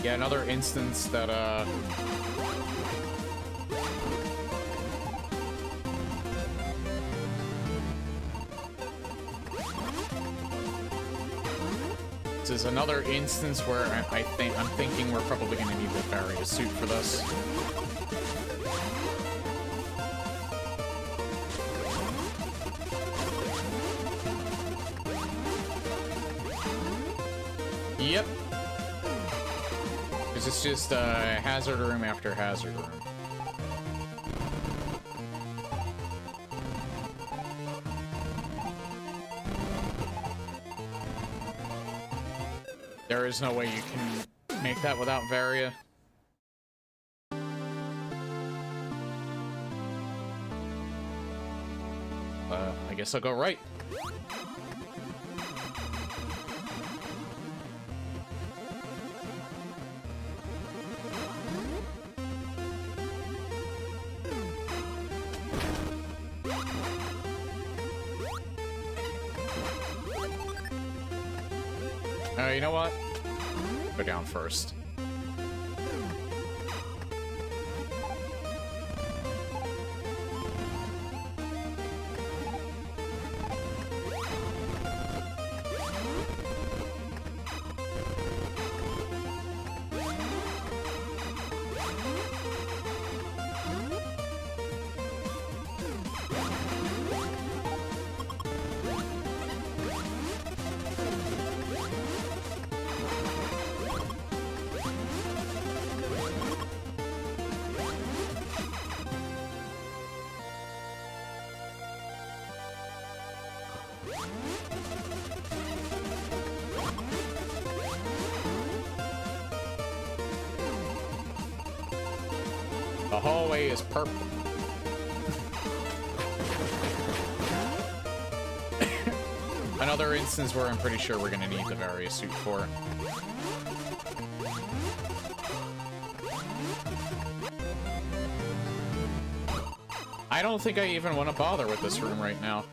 Yeah, another instance that, this is another instance where I'm thinking we're probably gonna need the Various Suit for this. Yep. It's just hazard room after hazard room. There is no way you can make that without Varia. I guess I'll go right. You know what? Go down first. The hallway is purple. Another instance where I'm pretty sure we're gonna need the various suit for. I don't think I even want to bother with this room right now.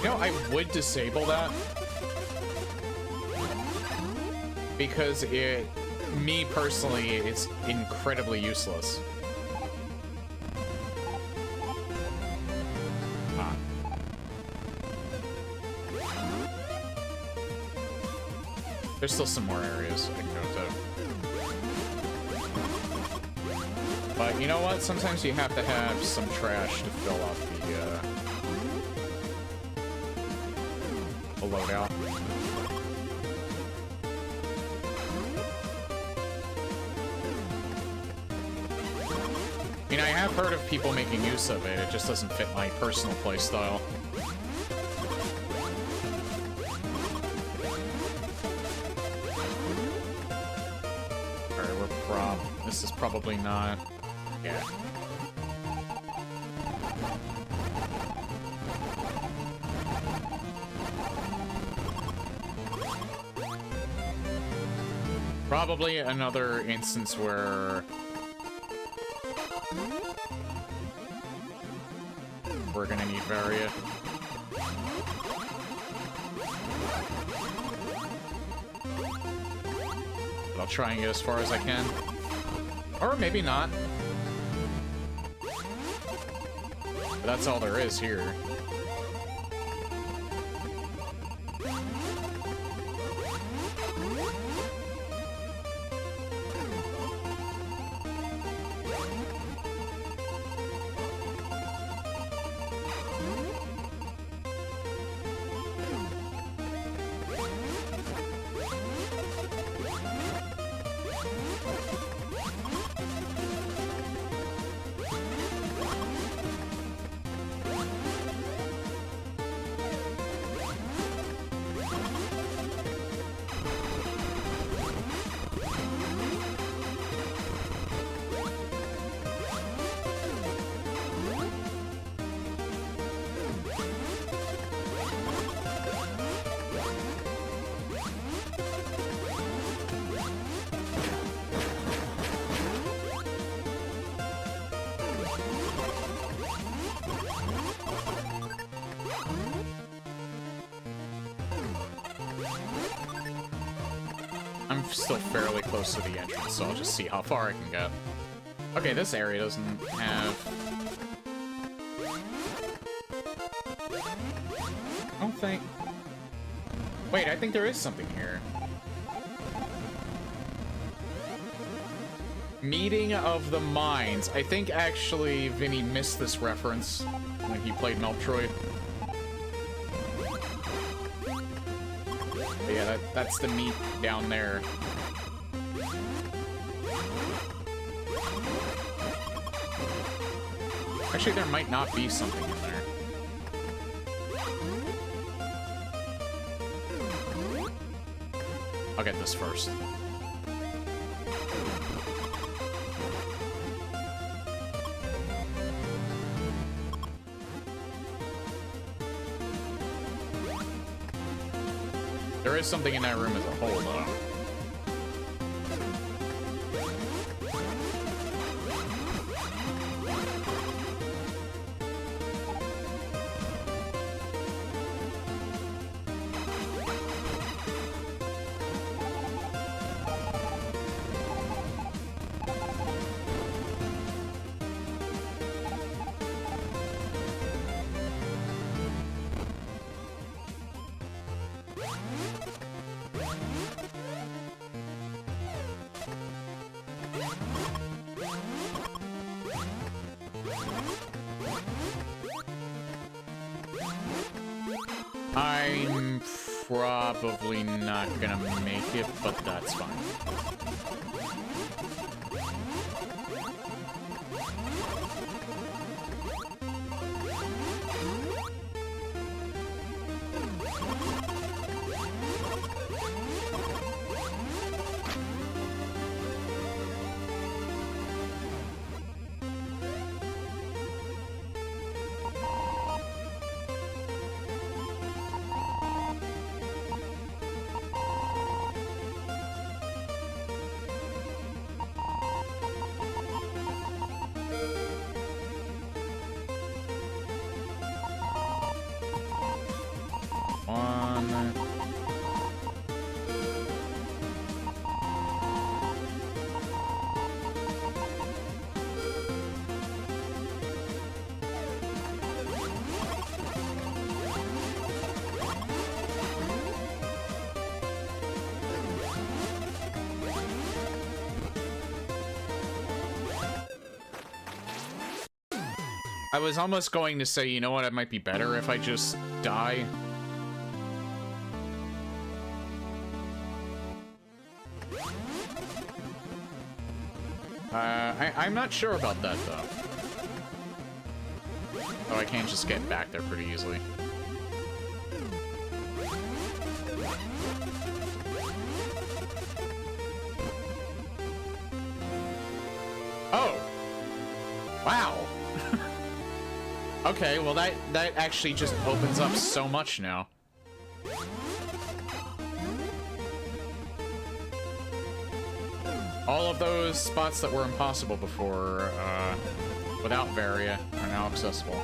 You know, I would disable that because me personally, it's incredibly useless. Ah. There's still some more areas I can go to. But you know what? Sometimes you have to have some trash to fill up the loadout. I mean, I have heard of people making use of it, it just doesn't fit my personal playstyle. Alright, this is probably not... Yeah. Probably another instance where we're gonna need Varia. But I'll try and get as far as I can. Or maybe not. But that's all there is here. I'm still fairly close to the entrance, so I'll just see how far I can get. Okay, this area doesn't have... I don't think... Wait, I think there is something here. Meeting of the Minds. I think actually Vinny missed this reference when he played Metroid. But yeah, that's the meat down there. Actually, there might not be something in there. I'll get this first. There is something in that room as a whole, though. I'm probably not gonna make it, but that's fine. I was almost going to say, you know what, it might be better if I just die. I'm not sure about that, though. Oh, I can't just get back there pretty easily. Oh! Wow! Okay, well that actually just opens up so much now. All of those spots that were impossible before, without Varia, are now accessible.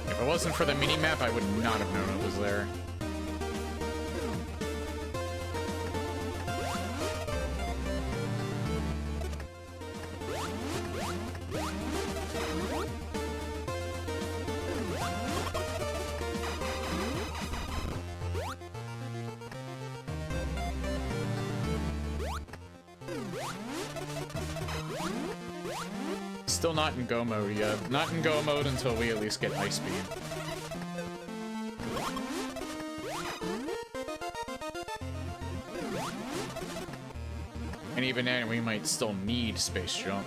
If it wasn't for the mini-map, I would not have known it was there. Still not in Go mode yet. Not in Go mode until we at least get Ice Beam. And even then, we might still need Space Jump.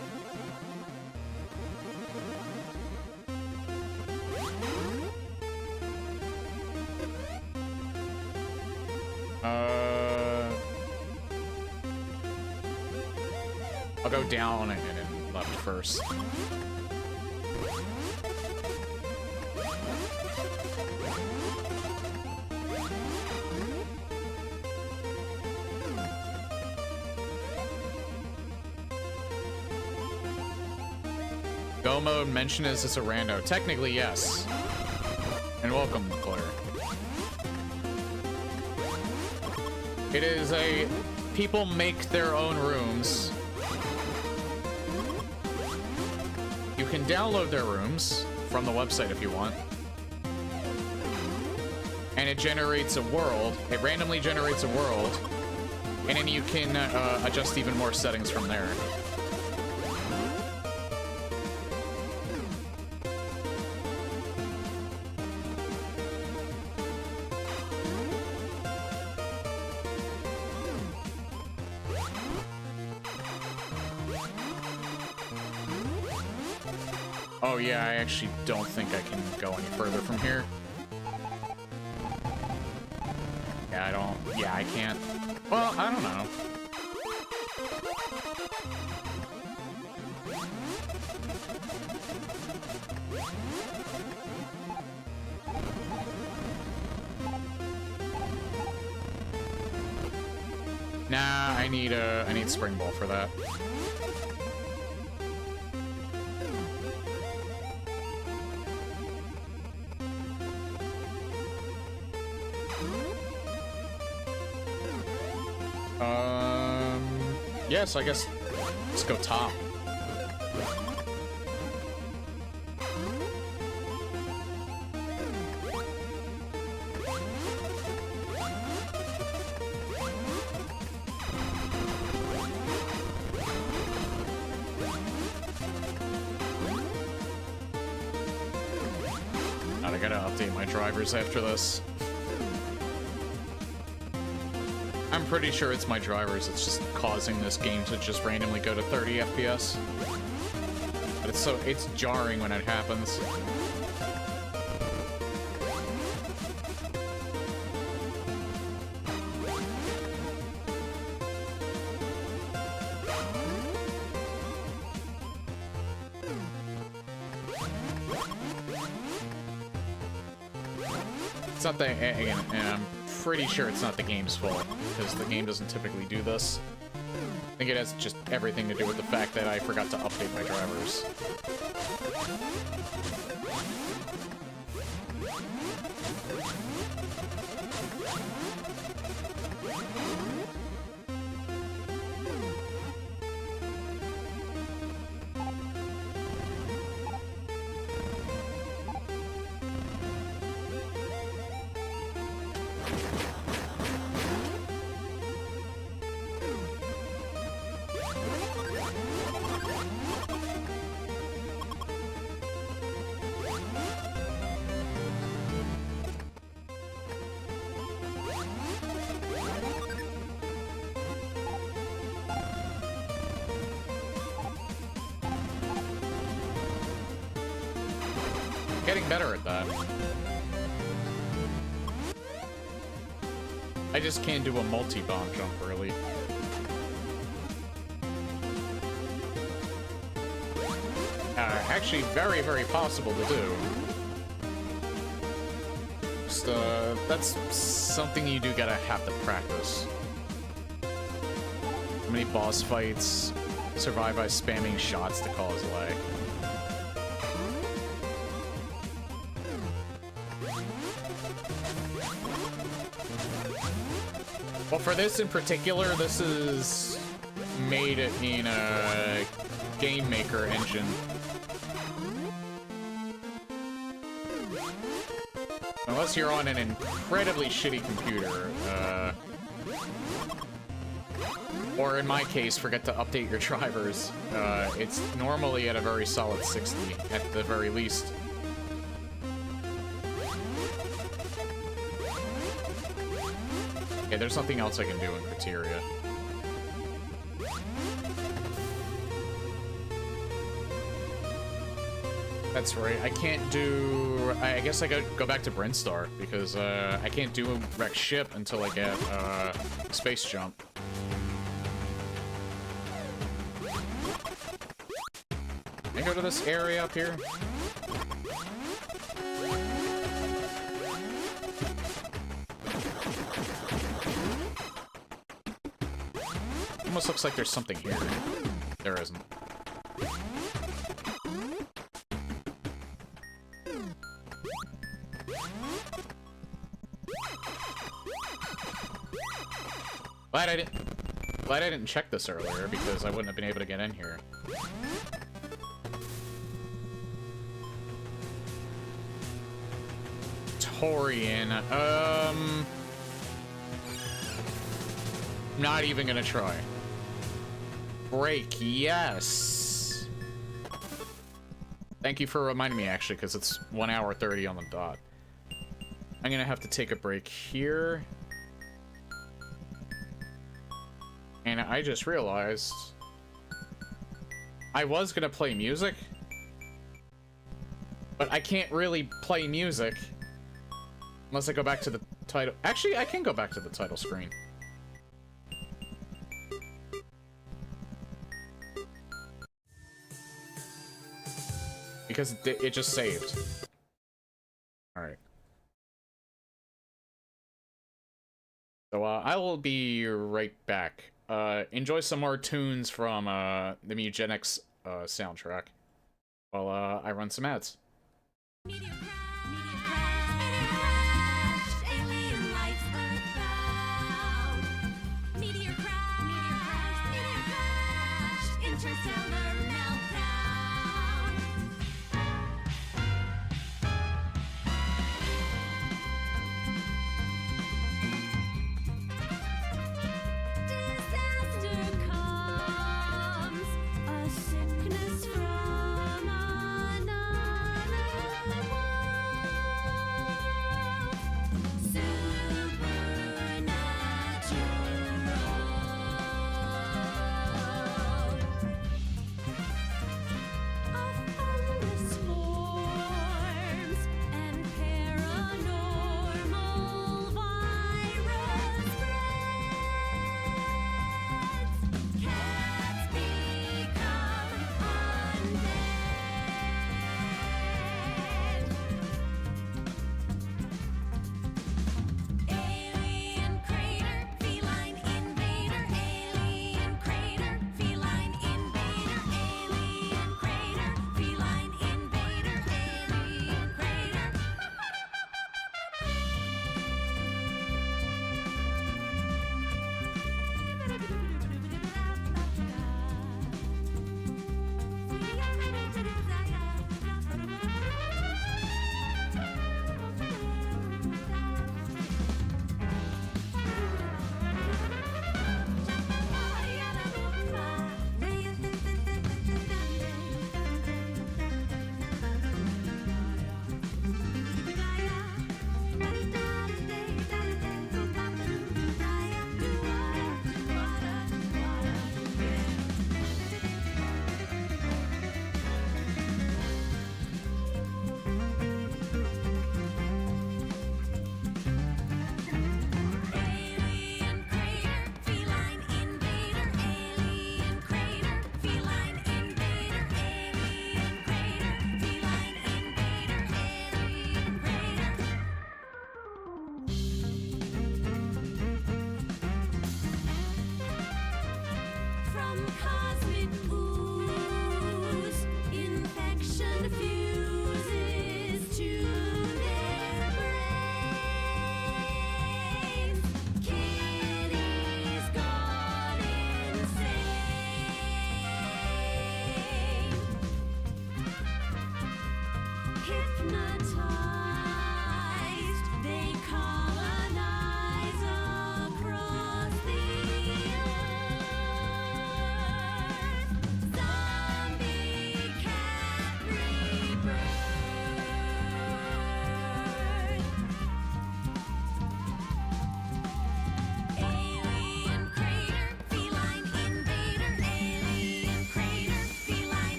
I'll go down and then left first. Go mode mentioned as it's a rando. Technically, yes. And welcome, Claire. It is a... People make their own rooms. You can download their rooms from the website if you want. And it generates a world. It randomly generates a world. And then you can adjust even more settings from there. Oh yeah, I actually don't think I can go any further from here. Yeah, I don't... Yeah, I can't. Well, I don't know. Nah, I need Spring Ball for that. Yes, I guess let's go top. God, I gotta update my drivers after this. I'm pretty sure it's my drivers that's just causing this game to just randomly go to 30 FPS. But it's jarring when it happens. It's not the, again, and I'm pretty sure it's not the game's fault, because the game doesn't typically do this. I think it has just everything to do with the fact that I forgot to update my drivers. Getting better at that. I just can't do a multi-bomb jump, really. Actually, very, very possible to do. Just, that's something you do have to practice. How many boss fights survive by spamming shots to cause lag? Well, for this in particular, this is made in a Game Maker engine. Unless you're on an incredibly shitty computer, or in my case, forget to update your drivers. It's normally at a very solid 60, at the very least. Okay, there's nothing else I can do in Criteria. That's right, I can't do... I guess I gotta go back to Brinstar, because I can't do Wreck Ship until I get Space Jump. Can I go to this area up here? Almost looks like there's something here. There isn't. Glad I didn't check this earlier, because I wouldn't have been able to get in here. Torian, not even gonna try. Break, yes! Thank you for reminding me, actually, because it's 1 hour 30 on the dot. I'm gonna have to take a break here. And I just realized I was gonna play music, but I can't really play music unless I go back to the title. Actually, I can go back to the title screen. Because it just saved. Alright. So, I will be right back. Enjoy some more tunes from, the Mugenics, soundtrack while, I run some ads.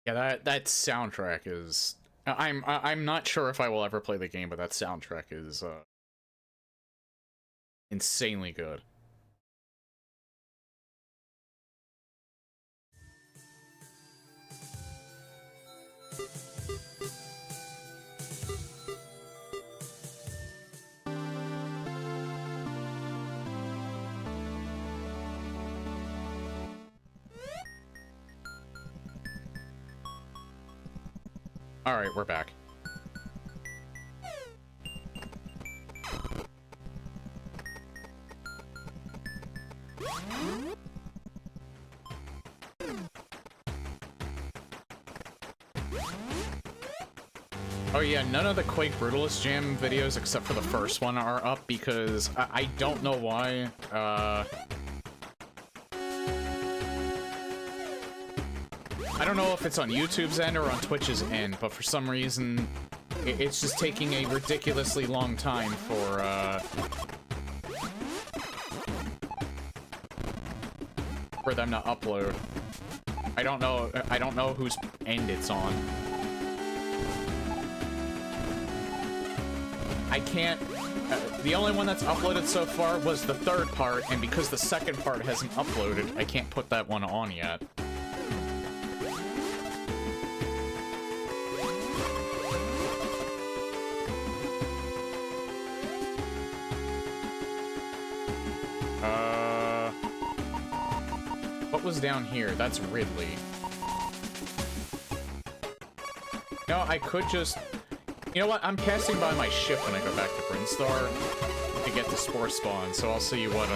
Yeah, that soundtrack is... I'm not sure if I will ever play the game, but that soundtrack is insanely good. Alright, we're back. Oh yeah, none of the Quake Brutalist Jam videos except for the first one are up because I don't know why. I don't know if it's on YouTube's end or on Twitch's end, but for some reason, it's just taking a ridiculously long time for them to upload. I don't know whose end it's on. I can't... the only one that's uploaded so far was the third part, and because the second part hasn't uploaded, I can't put that one on yet. What was down here? That's Ridley. No, I could just... You know what? I'm passing by my ship when I go back to Brinstar to get the Spore Spawn, so I'll see what,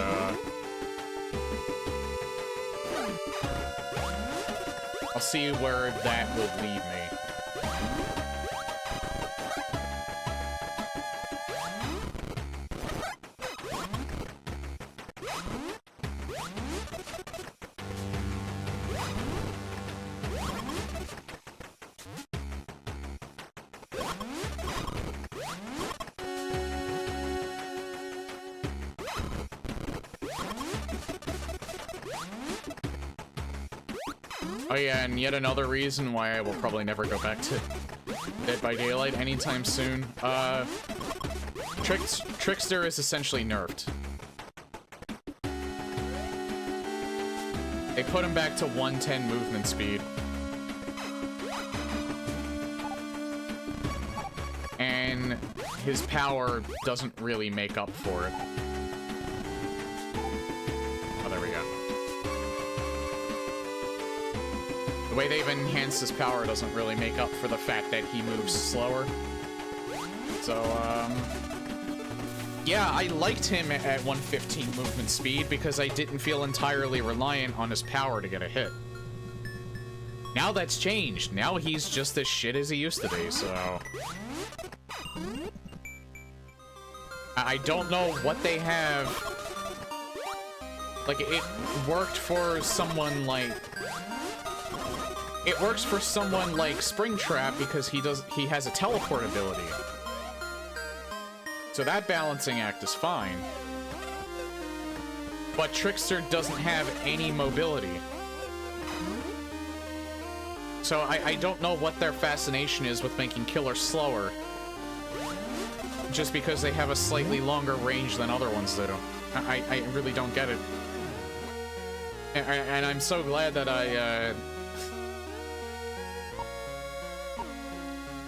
I'll see where that will lead me. Oh yeah, and yet another reason why I will probably never go back to Dead by Daylight anytime soon. Trickster is essentially nerfed. They put him back to 110 movement speed. And his power doesn't really make up for it. Oh, there we go. The way they've enhanced his power doesn't really make up for the fact that he moves slower. So, yeah, I liked him at 115 movement speed because I didn't feel entirely reliant on his power to get a hit. Now that's changed. Now he's just as shit as he used to be, so... I don't know what they have... Like, it worked for someone like... It works for someone like Springtrap because he has a teleport ability. So that balancing act is fine. But Trickster doesn't have any mobility. So I don't know what their fascination is with making Killer slower. Just because they have a slightly longer range than other ones do. I really don't get it. And I'm so glad that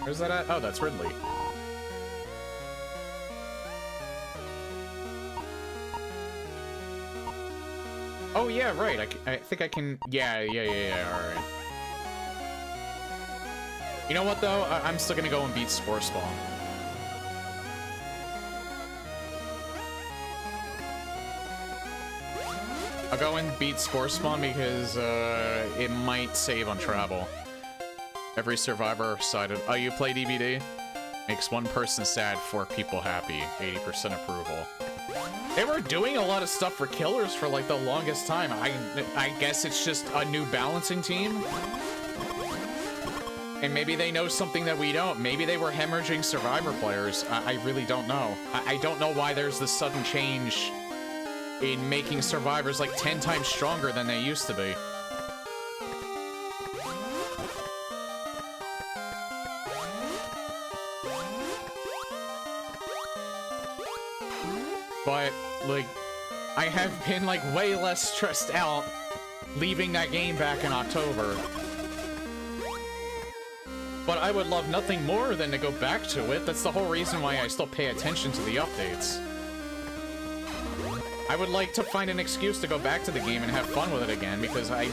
Where's that at? Oh, that's Ridley. Oh, yeah, right. I think I can... Yeah, alright. You know what, though? I'm still gonna go and beat Spore Spawn. I'll go and beat Spore Spawn because it might save on travel. Every survivor cited. Oh, you play DBD? Makes one person sad, 4 people happy. 80% approval. They were doing a lot of stuff for killers for like the longest time. I guess it's just a new balancing team. And maybe they know something that we don't. Maybe they were hemorrhaging survivor players. I really don't know. I don't know why there's this sudden change in making survivors like 10 times stronger than they used to be. I have been, like, way less stressed out leaving that game back in October. But I would love nothing more than to go back to it. That's the whole reason why I still pay attention to the updates. I would like to find an excuse to go back to the game and have fun with it again, because I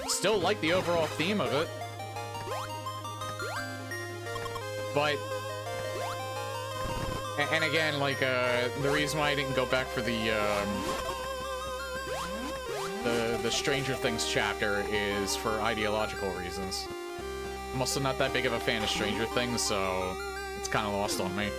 still like the overall theme of it. But... And again, like, the reason why I didn't go back for the Stranger Things chapter is for ideological reasons. I'm also not that big of a fan of Stranger Things, so it's kind of lost on me.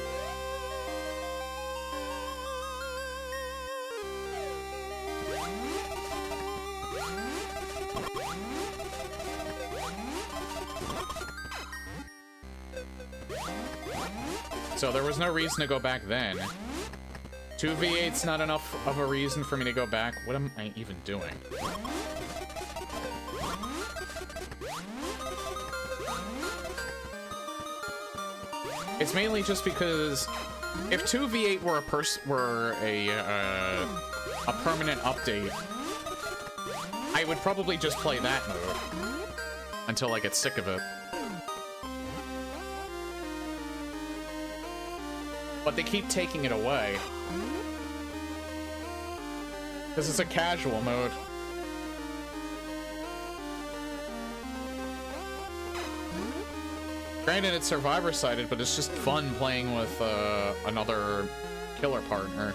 So there was no reason to go back then. 2v8's not enough of a reason for me to go back. What am I even doing? It's mainly just because if 2v8 were a permanent update, I would probably just play that mode until I get sick of it. But they keep taking it away. Because it's a casual mode. Granted, it's survivor-sided, but it's just fun playing with another killer partner.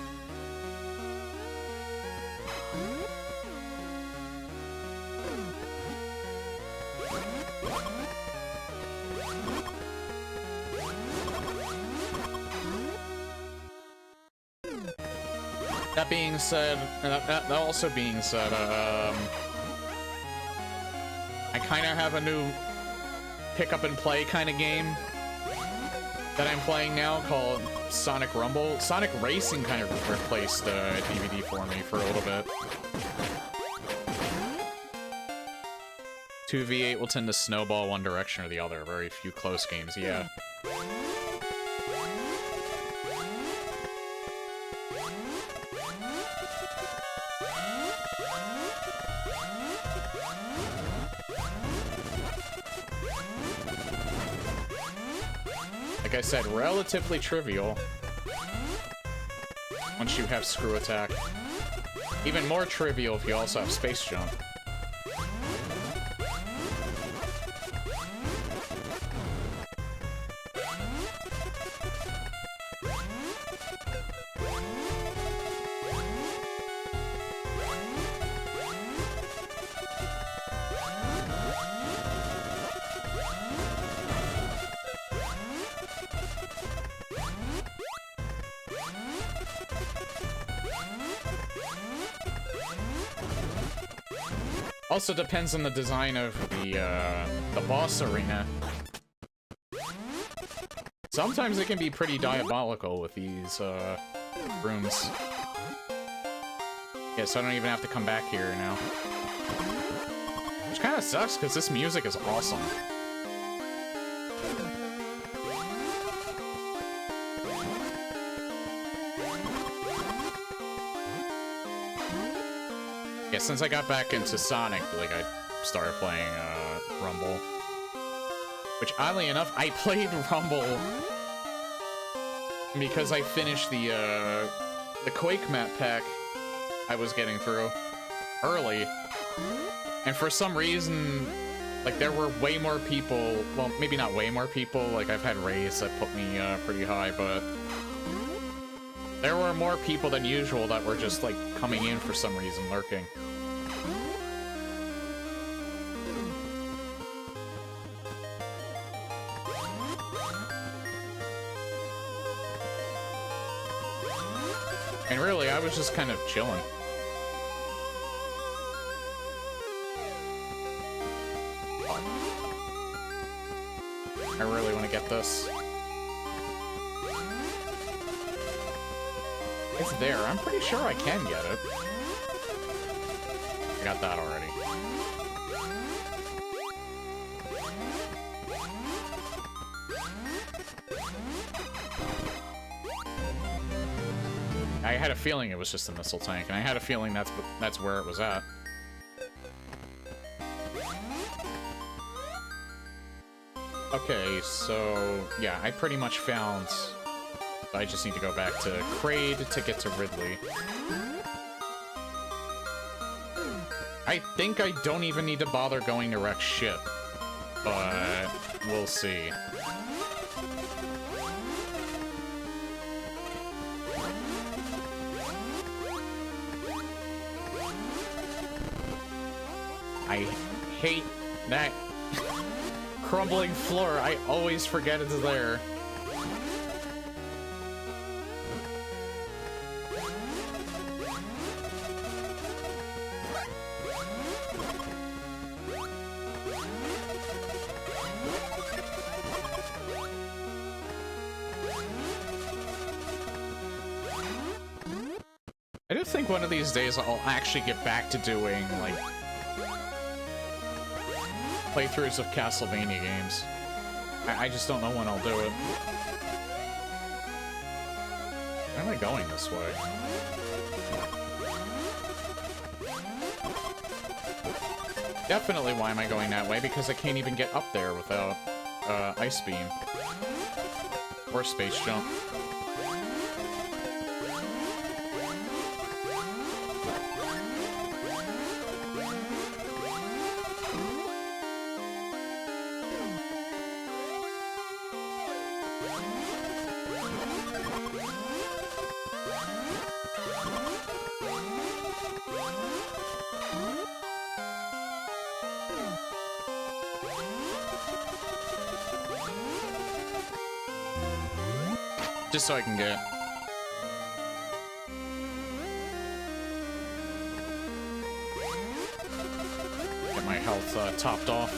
That being said, that also being said, I kind of have a new pick up and play kind of game that I'm playing now called Sonic Rumble. Sonic Racing kind of replaced DVD for me for a little bit. 2v8 will tend to snowball one direction or the other. Very few close games, yeah. Like I said, relatively trivial once you have Screw Attack. Even more trivial if you also have Space Jump. Also depends on the design of the boss arena. Sometimes it can be pretty diabolical with these rooms. Yeah, so I don't even have to come back here now. Which kind of sucks, because this music is awesome. Yeah, since I got back into Sonic, like, I started playing, Rumble. Which, oddly enough, I played Rumble because I finished the Quake map pack I was getting through early. And for some reason, like, there were way more people, well, maybe not way more people, like, I've had raids that put me, pretty high, but there were more people than usual that were just, like, coming in for some reason, lurking. And really, I was just kind of chilling. I really want to get this. It's there. I'm pretty sure I can get it. I got that already. I had a feeling it was just a missile tank, and I had a feeling that's where it was at. Okay, so yeah, I pretty much found. I just need to go back to Kraid to get to Ridley. I think I don't even need to bother going to Rex ship, but we'll see. I hate that crumbling floor. I always forget it's there. I do think one of these days I'll actually get back to doing, like, playthroughs of Castlevania games. I just don't know when I'll do it. Why am I going this way? Definitely why am I going that way, because I can't even get up there without Ice Beam. Or Space Jump. Just so I can get my health topped off.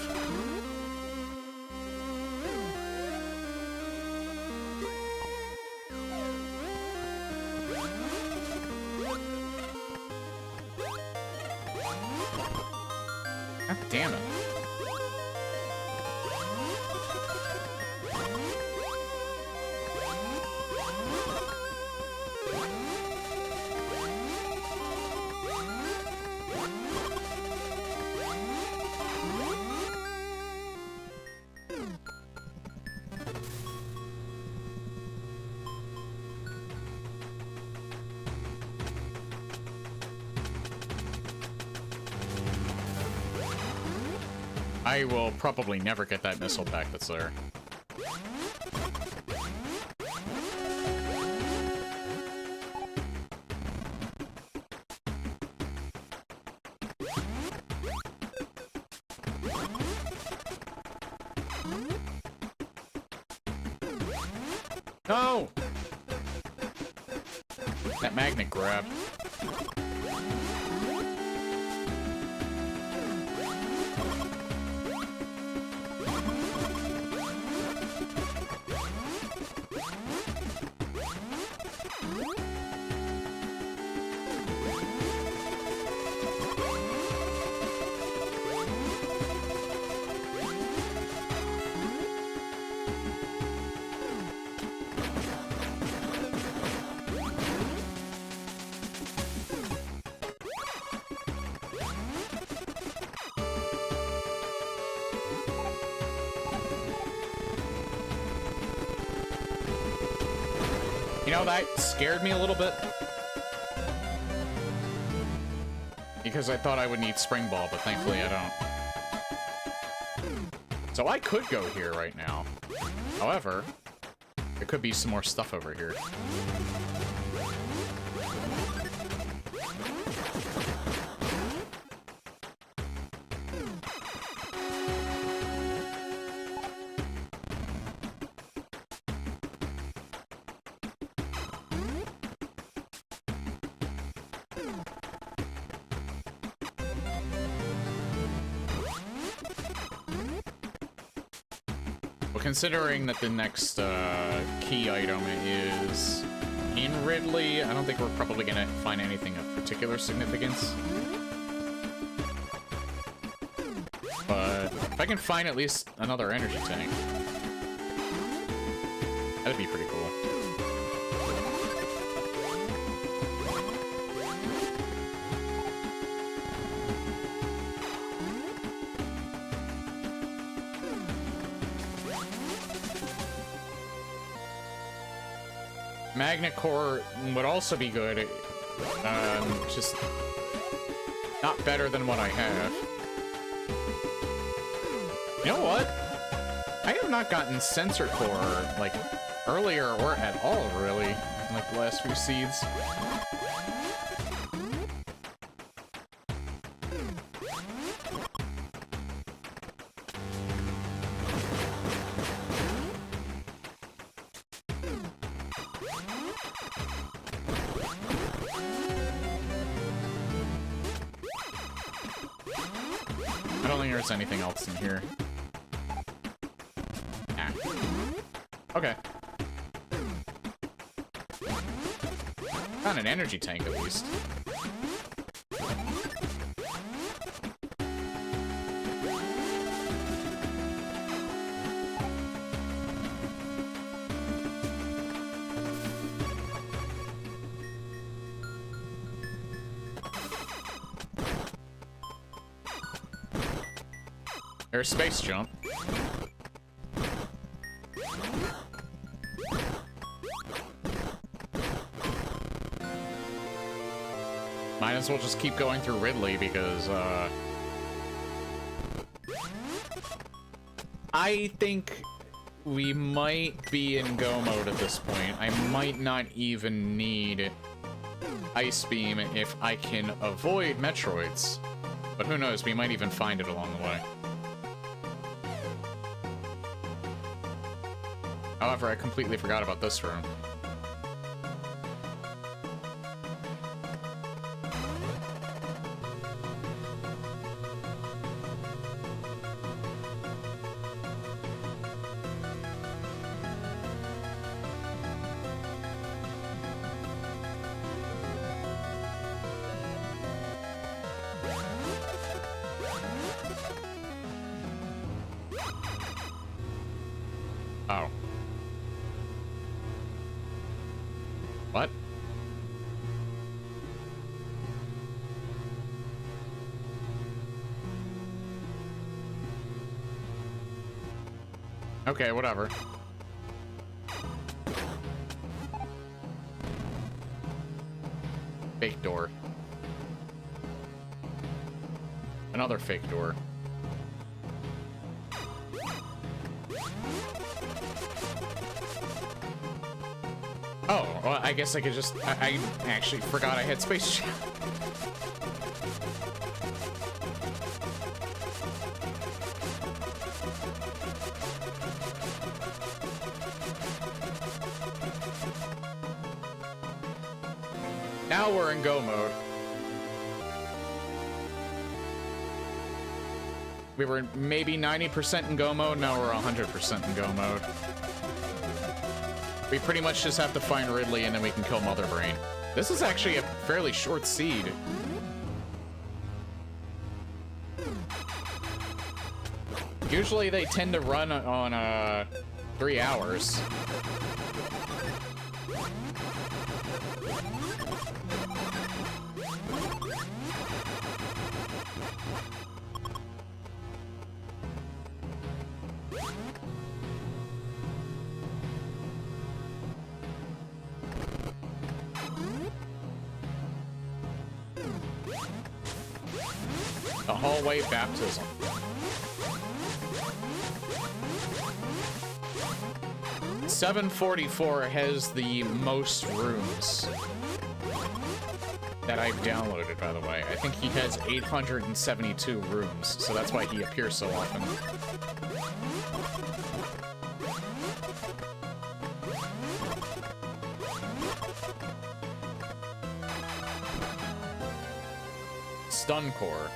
God damn it. I will probably never get that missile back that's there. No! That magnet grab. You know, that scared me a little bit. Because I thought I would need Spring Ball, but thankfully I don't. So I could go here right now. However, there could be some more stuff over here. Considering that the next key item is in Ridley, I don't think we're probably gonna find anything of particular significance. But if I can find at least another energy tank, that'd be pretty cool. Magnet Core would also be good. Just not better than what I have. You know what? I have not gotten Sensor Core, like, earlier or at all, really, in, like, the last few seeds. I don't think there's anything else in here. Ah. Okay. Found an energy tank, at least. There's space jump. Might as well just keep going through Ridley because, I think we might be in go mode at this point. I might not even need Ice Beam if I can avoid Metroids. But who knows, we might even find it along the way. However, I completely forgot about this room. Oh. What? Okay, whatever. Fake door. Another fake door. Oh, well, I guess I could just... I actually forgot I had space jam. Now we're in go mode. We were maybe 90% in go mode, now we're 100% in go mode. We pretty much just have to find Ridley and then we can kill Mother Brain. This is actually a fairly short seed. Usually they tend to run on 3 hours. The hallway baptism. $744 has the most rooms that I've downloaded, by the way. I think he has 872 rooms, so that's why he appears so often. Stun core.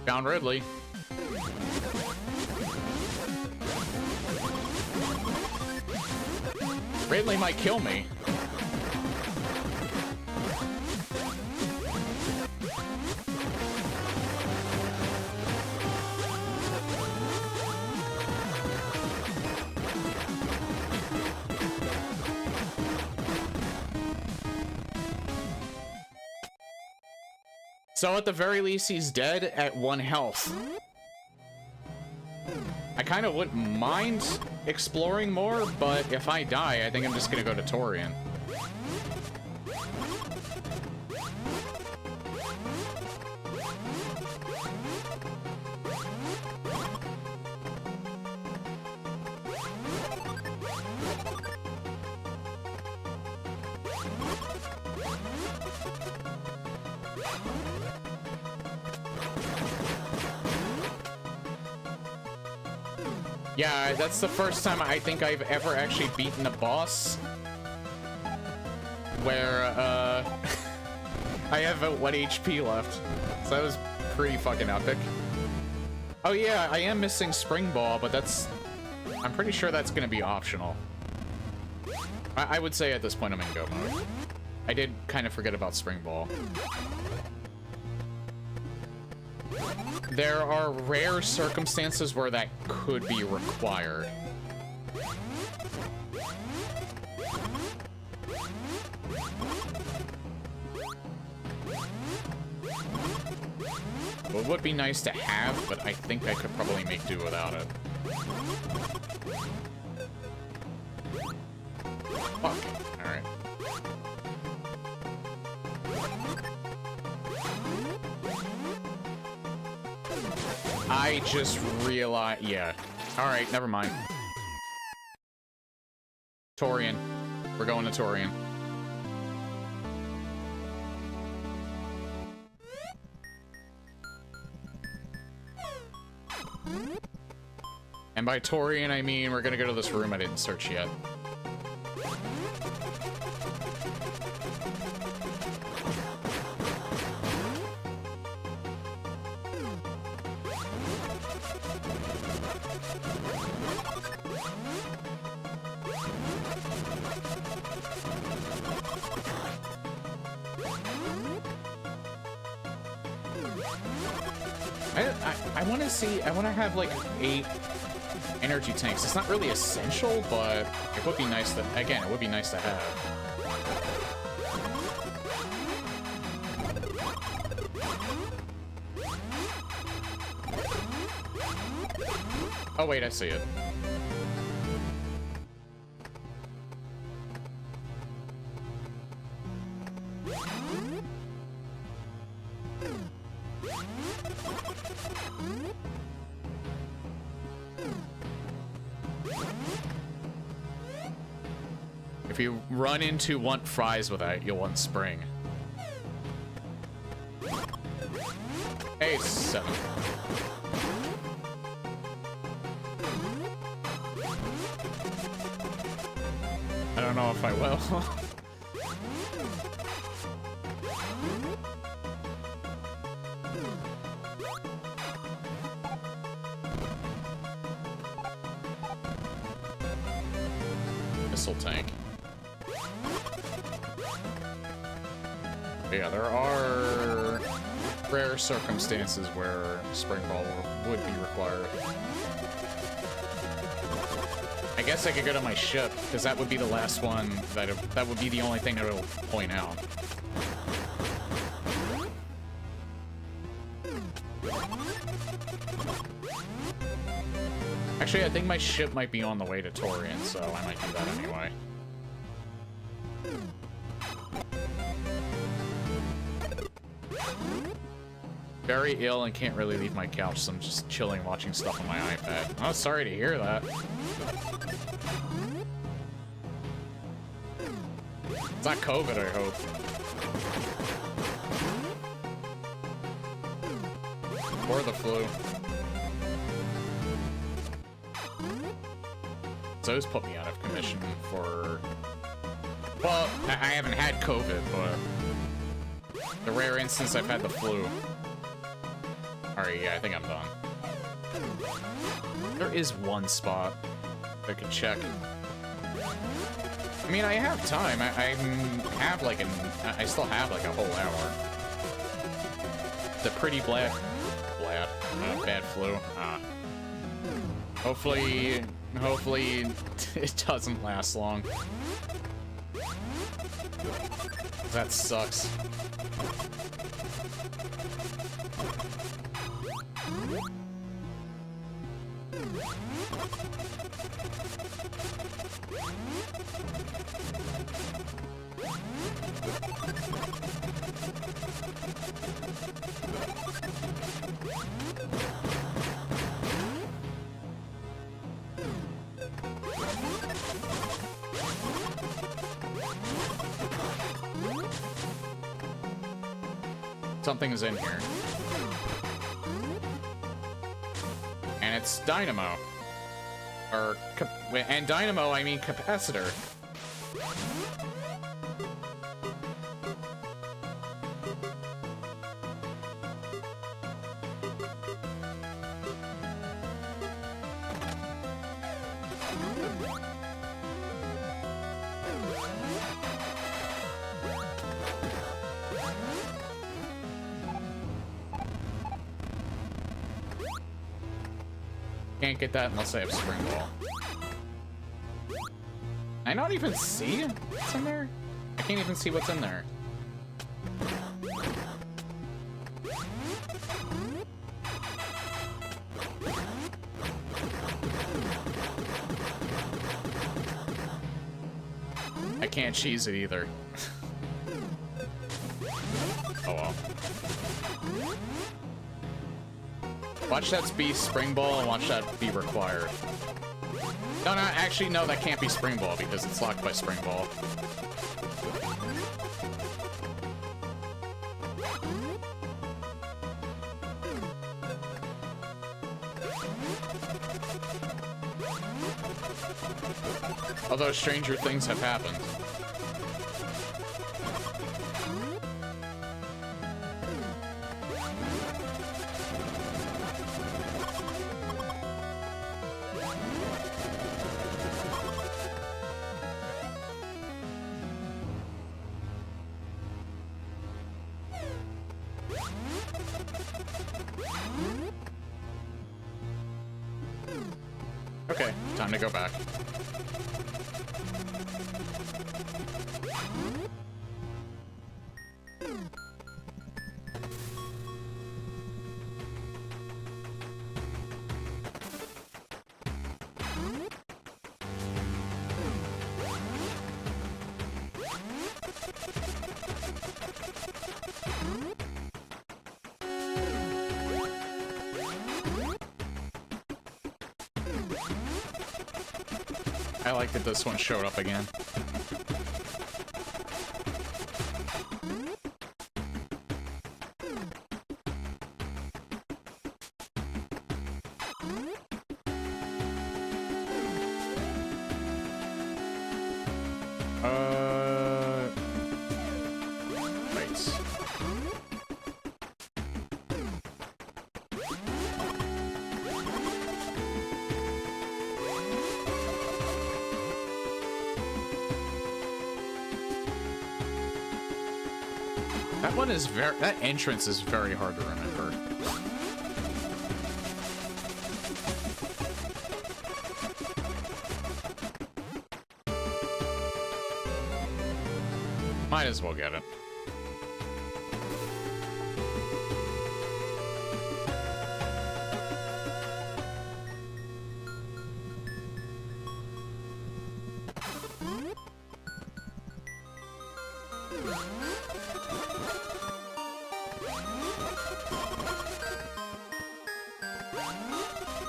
Found Ridley. Ridley might kill me. So at the very least, he's dead at 1 health. I kind of wouldn't mind exploring more, but if I die, I think I'm just gonna go to Torian. Yeah, that's the first time I think I've ever actually beaten a boss where, I have 1 HP left. So that was pretty fucking epic. Oh yeah, I am missing Spring Ball, but I'm pretty sure that's gonna be optional. I would say at this point I'm in go mode. I did kind of forget about Spring Ball. There are rare circumstances where that could be required. It would be nice to have, but I think I could probably make do without it. Fuck. Alright. I just realized... Yeah. Alright, never mind. Torian. We're going to Torian. And by Torian, I mean we're gonna go to this room I didn't search yet. I want to have like 8 energy tanks. It's not really essential, but it would be nice to, again, it would be nice to have. Oh wait, I see it. If you run into want fries with that, you'll want spring. Hey, 7. I don't know if I will. Missile tank. Yeah, there are rare circumstances where Spring Ball would be required. I guess I could go to my ship, because that would be the last one, that would be the only thing that it'll point out. Actually, I think my ship might be on the way to Torian, so I might do that anyway. Very ill and can't really leave my couch, so I'm just chilling watching stuff on my iPad. Oh, sorry to hear that. It's not COVID, I hope. Or the flu. Those put me out of commission for... Well, I haven't had COVID, but... The rare instance I've had the flu. Alright, yeah, I think I'm done. There is one spot I could check. I mean, I have time. I have like I still have like a whole hour. the pretty bad flu. Hopefully it doesn't last long. That sucks. Something is in here. And it's dynamo. And dynamo, I mean capacitor. Can't get that unless I have spring ball. I not even see what's in there? I can't even see what's in there. I can't cheese it either. Oh well. Watch that be spring ball and watch that be required. No, actually, no, that can't be spring ball because it's locked by spring ball. Although stranger things have happened. Okay, time to go back. I like that this one showed up again. Nice. That entrance is very hard to remember. Might as well get it.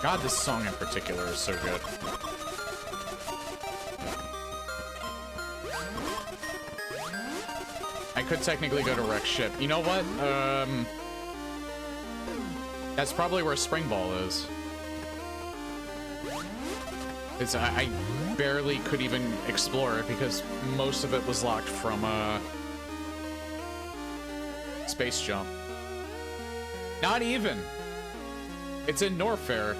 God, this song in particular is so good. I could technically go to Wreck Ship. You know what? That's probably where Spring Ball is. I barely could even explore it because most of it was locked from Space Jump. Not even. It's in Norfair.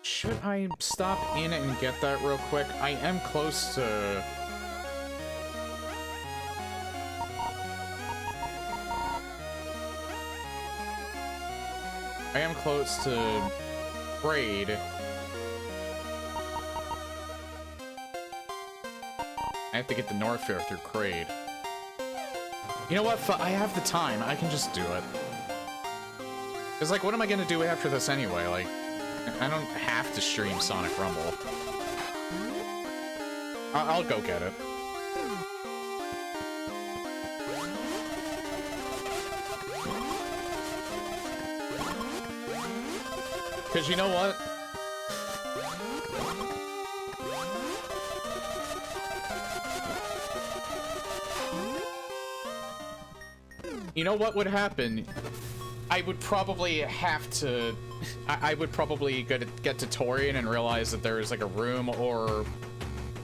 Should I stop in and get that real quick? I am close to... I am close to Braid. I have to get the Norfair through Kraid. You know what? I have the time. I can just do it. Because, like, what am I gonna do after this anyway? Like, I don't have to stream Sonic Rumble. I'll go get it. Because you know what? You know what would happen? I would probably have to... I would probably get to Torian and realize that there is like a room or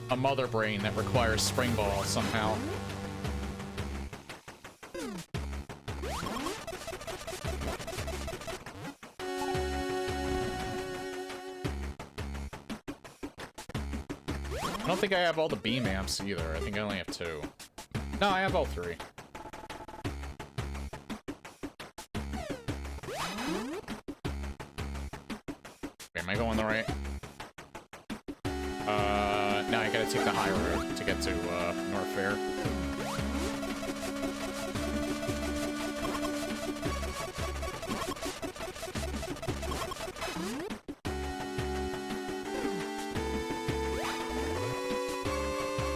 a mother brain that requires Spring Ball somehow. I don't think I have all the B maps either. I think I only have 2. No, I have all 3. Am I going the right? No, I gotta take the high road to get to, Norfair.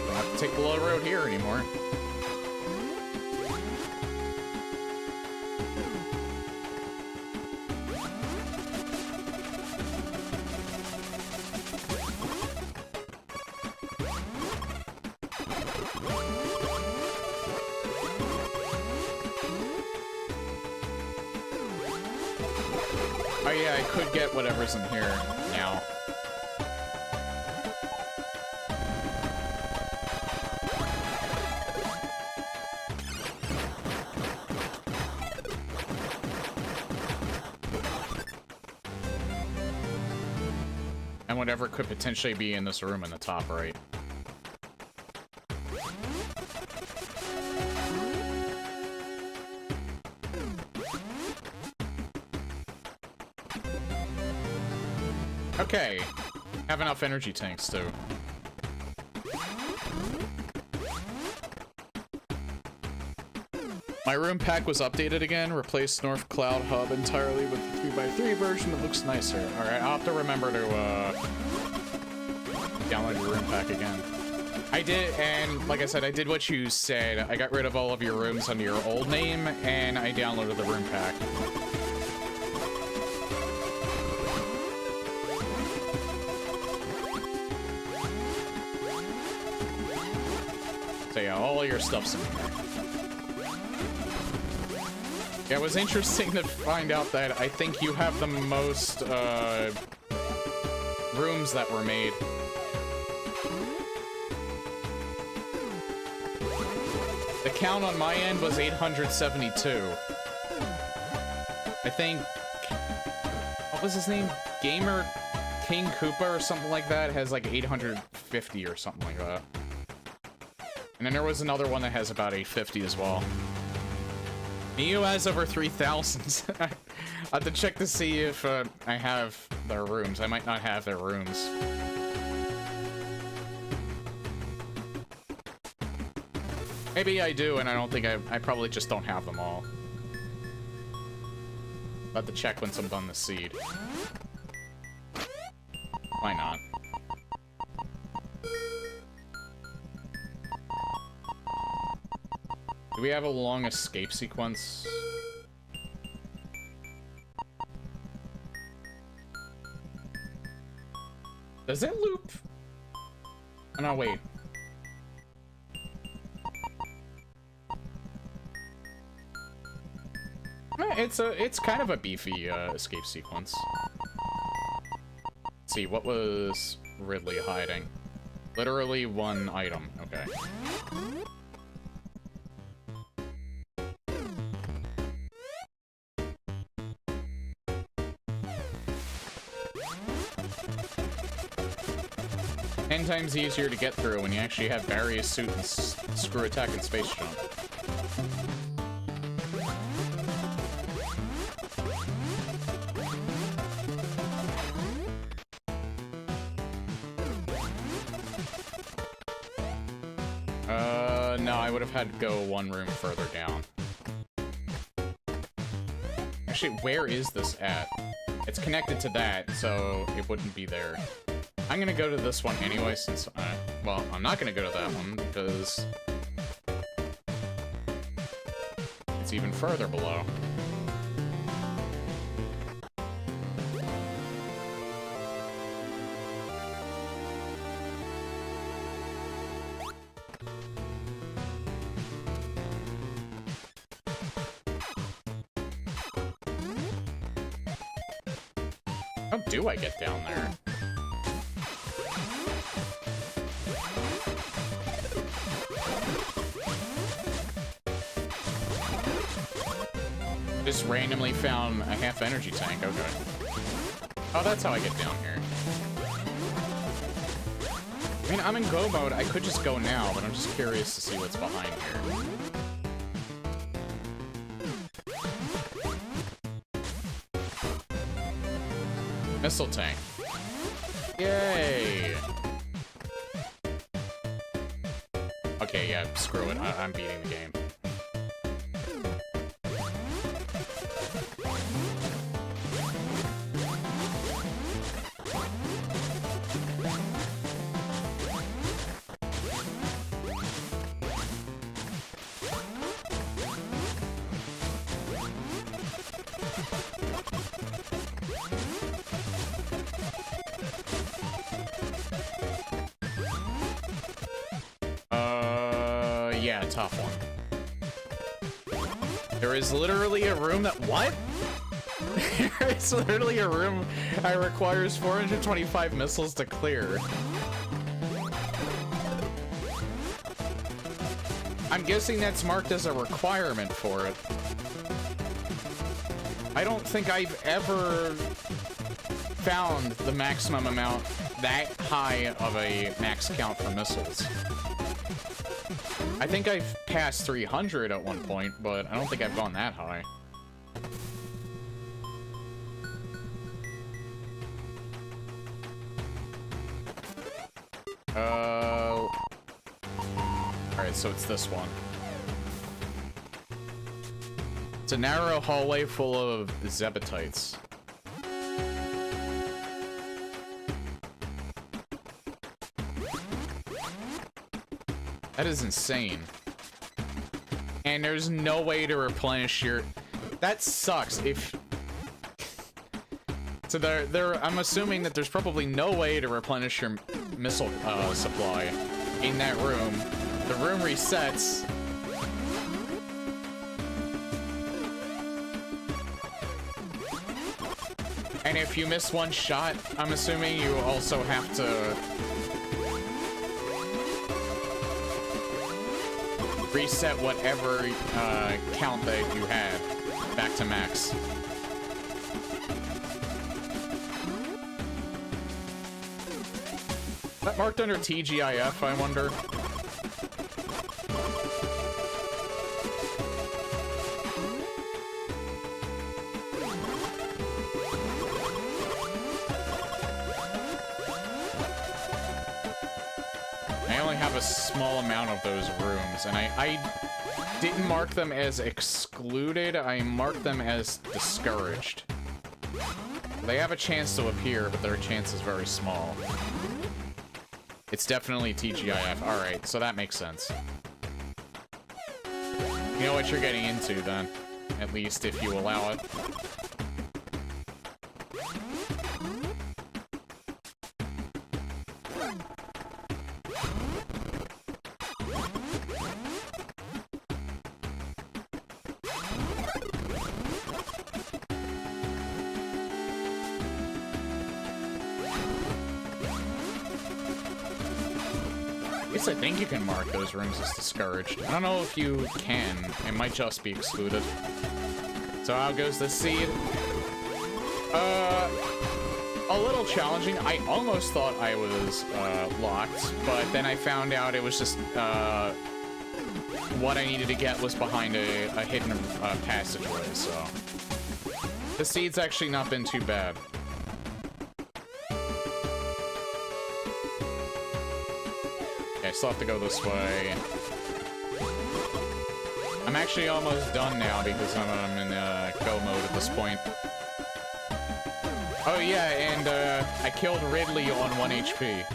Don't have to take the low road here anymore. Oh yeah, I could get whatever's in here now. And whatever could potentially be in this room in the top right. Okay, have enough energy tanks too. My room pack was updated again, replaced North Cloud Hub entirely with the 3x3 version that looks nicer. Alright, I'll have to remember to download your room pack again. I did, and like I said, I did what you said. I got rid of all of your rooms under your old name, and I downloaded the room pack. So yeah, all your stuff's in here. Yeah, it was interesting to find out that I think you have the most, rooms that were made. The count on my end was 872. I think... What was his name? Gamer King Koopa or something like that has like 850 or something like that. And then there was another one that has about 850 as well. Neo has over 3,000. I have to check to see if I have their rooms. I might not have their rooms. Maybe I do, and I don't think I probably just don't have them all. I'll have to check once I'm done the seed. Why not? Do we have a long escape sequence? Does it loop? Oh, no, wait. It's kind of a beefy escape sequence. Let's see, what was Ridley hiding? Literally one item. Okay. 10 times easier to get through when you actually have various suit and screw attack and space jump. No, I would have had to go one room further down. Actually, where is this at? It's connected to that, so it wouldn't be there. I'm gonna go to this one anyway, since well, I'm not gonna go to that one, because it's even further below. How do I get down there? Just randomly found a half energy tank, okay. Oh, that's how I get down here. I mean, I'm in go mode, I could just go now, but I'm just curious to see what's behind here. Missile tank. Yay! Okay, yeah, screw it. I'm beating the game. Yeah, top one. There is literally a room that— what? There is literally a room that requires 425 missiles to clear. I'm guessing that's marked as a requirement for it. I don't think I've ever found the maximum amount that high of a max count for missiles. I think I've passed 300 at one point, but I don't think I've gone that high. Alright, so it's this one. It's a narrow hallway full of zebatites. That is insane. And there's no way to replenish your— that sucks. If so, I'm assuming that there's probably no way to replenish your missile supply in that room. The room resets. And if you miss one shot, I'm assuming you also have to reset whatever count that you had back to max. Is that marked under TGIF, I wonder? A small amount of those rooms, and I didn't mark them as excluded, I marked them as discouraged. They have a chance to appear, but their chance is very small. It's definitely TGIF. Alright, so that makes sense. You know what you're getting into, then. At least if you allow it. I think you can mark those rooms as discouraged. I don't know if you can. It might just be excluded. So out goes the seed. a little challenging. I almost thought I was locked, but then I found out it was just what I needed to get was behind a hidden passageway, so the seed's actually not been too bad. Okay, I still have to go this way. I'm actually almost done now because I'm in go mode at this point. Oh yeah, and I killed Ridley on 1 HP.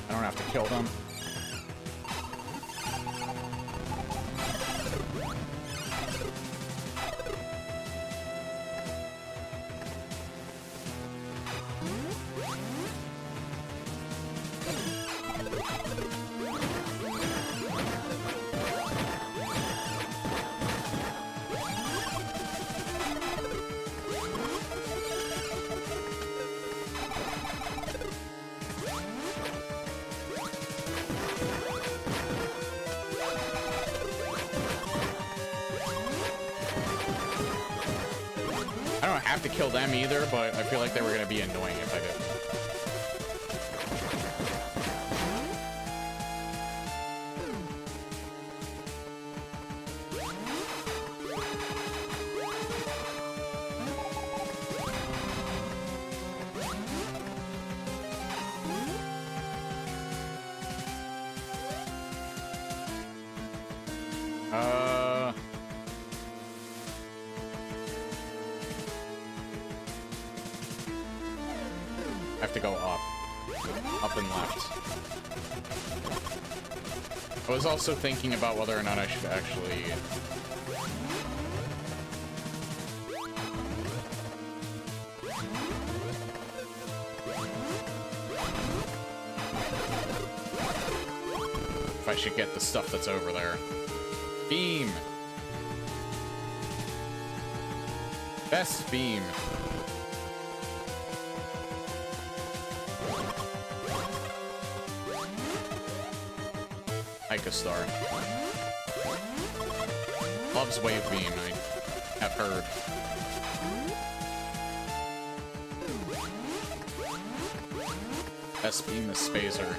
I don't have to kill them. I don't have to kill them either, but I feel like they were going to be annoying if I did. I have to go up. Up and left. I was also thinking about whether or not I should actually... if I should get the stuff that's over there. Beam! Best beam. Ica Star. Loves Wave Beam, I have heard. Best beam is Phaser.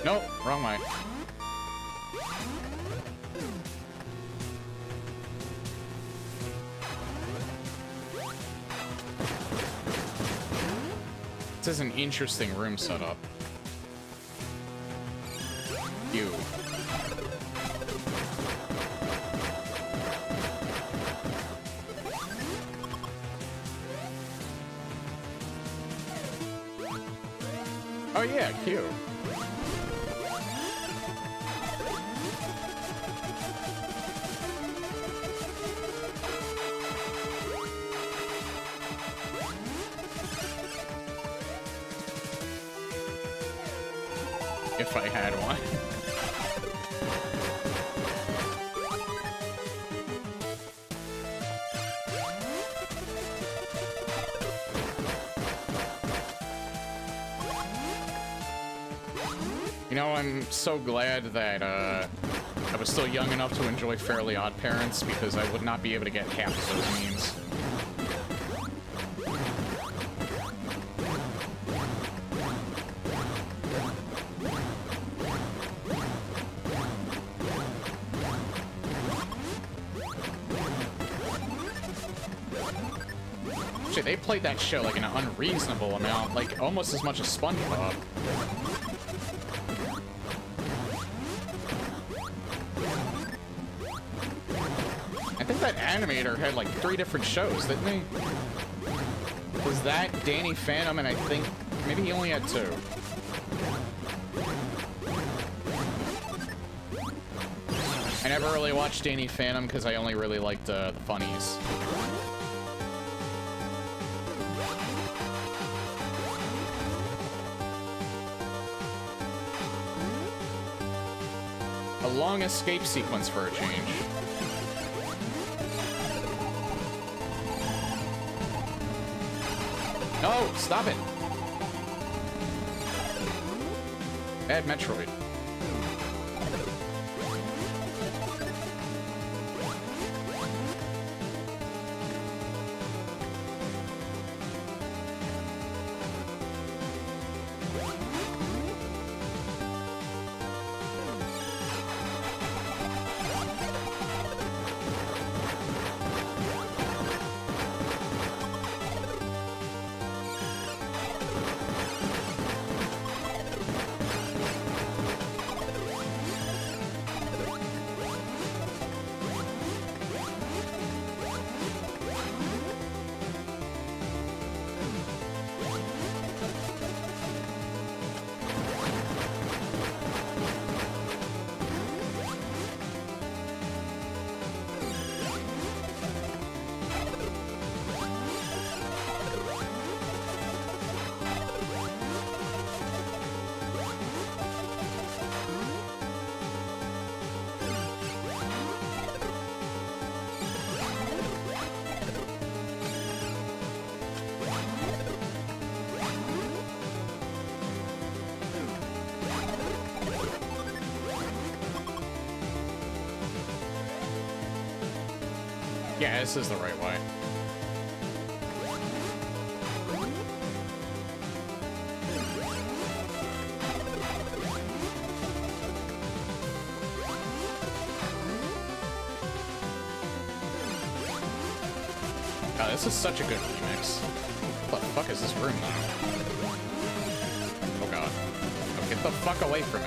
Nope, wrong way. This is an interesting room setup. You. Oh yeah, Q. If I had one. You know, I'm so glad that I was still young enough to enjoy Fairly Odd Parents, because I would not be able to get half of those memes. They played that show like an unreasonable amount, like almost as much as SpongeBob. I think that animator had like 3 different shows, didn't he? Was that Danny Phantom, and I think maybe he only had 2. I never really watched Danny Phantom because I only really liked the funnies. A long escape sequence for a change. No, stop it. Bad Metroid. Yeah, this is the right way. God, this is such a good remix. What the fuck is this room now? Oh god. Oh, get the fuck away from me.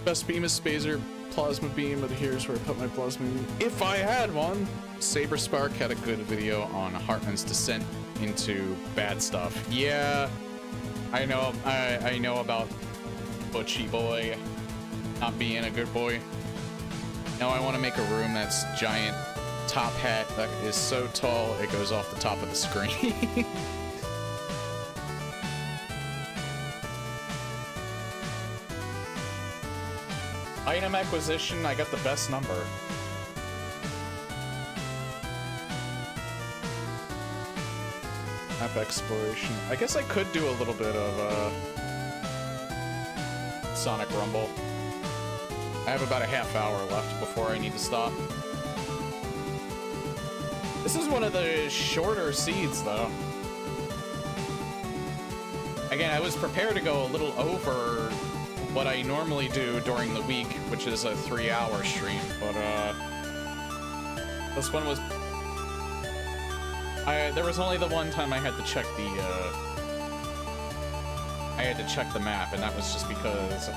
Best beam is Spazer plasma beam, but here's where I put my plasma beam. If I had one! Saber Spark had a good video on Hartman's descent into bad stuff. Yeah, I know about Butchie Boy not being a good boy. Now I want to make a room that's giant top hat that is so tall it goes off the top of the screen. Item acquisition, I got the best number. Map exploration. I guess I could do a little bit of Sonic Rumble. I have about a half hour left before I need to stop. This is one of the shorter seeds, though. Again, I was prepared to go a little over what I normally do during the week, which is a 3-hour stream, but this one was... there was only the one time I had to check the map, and that was just because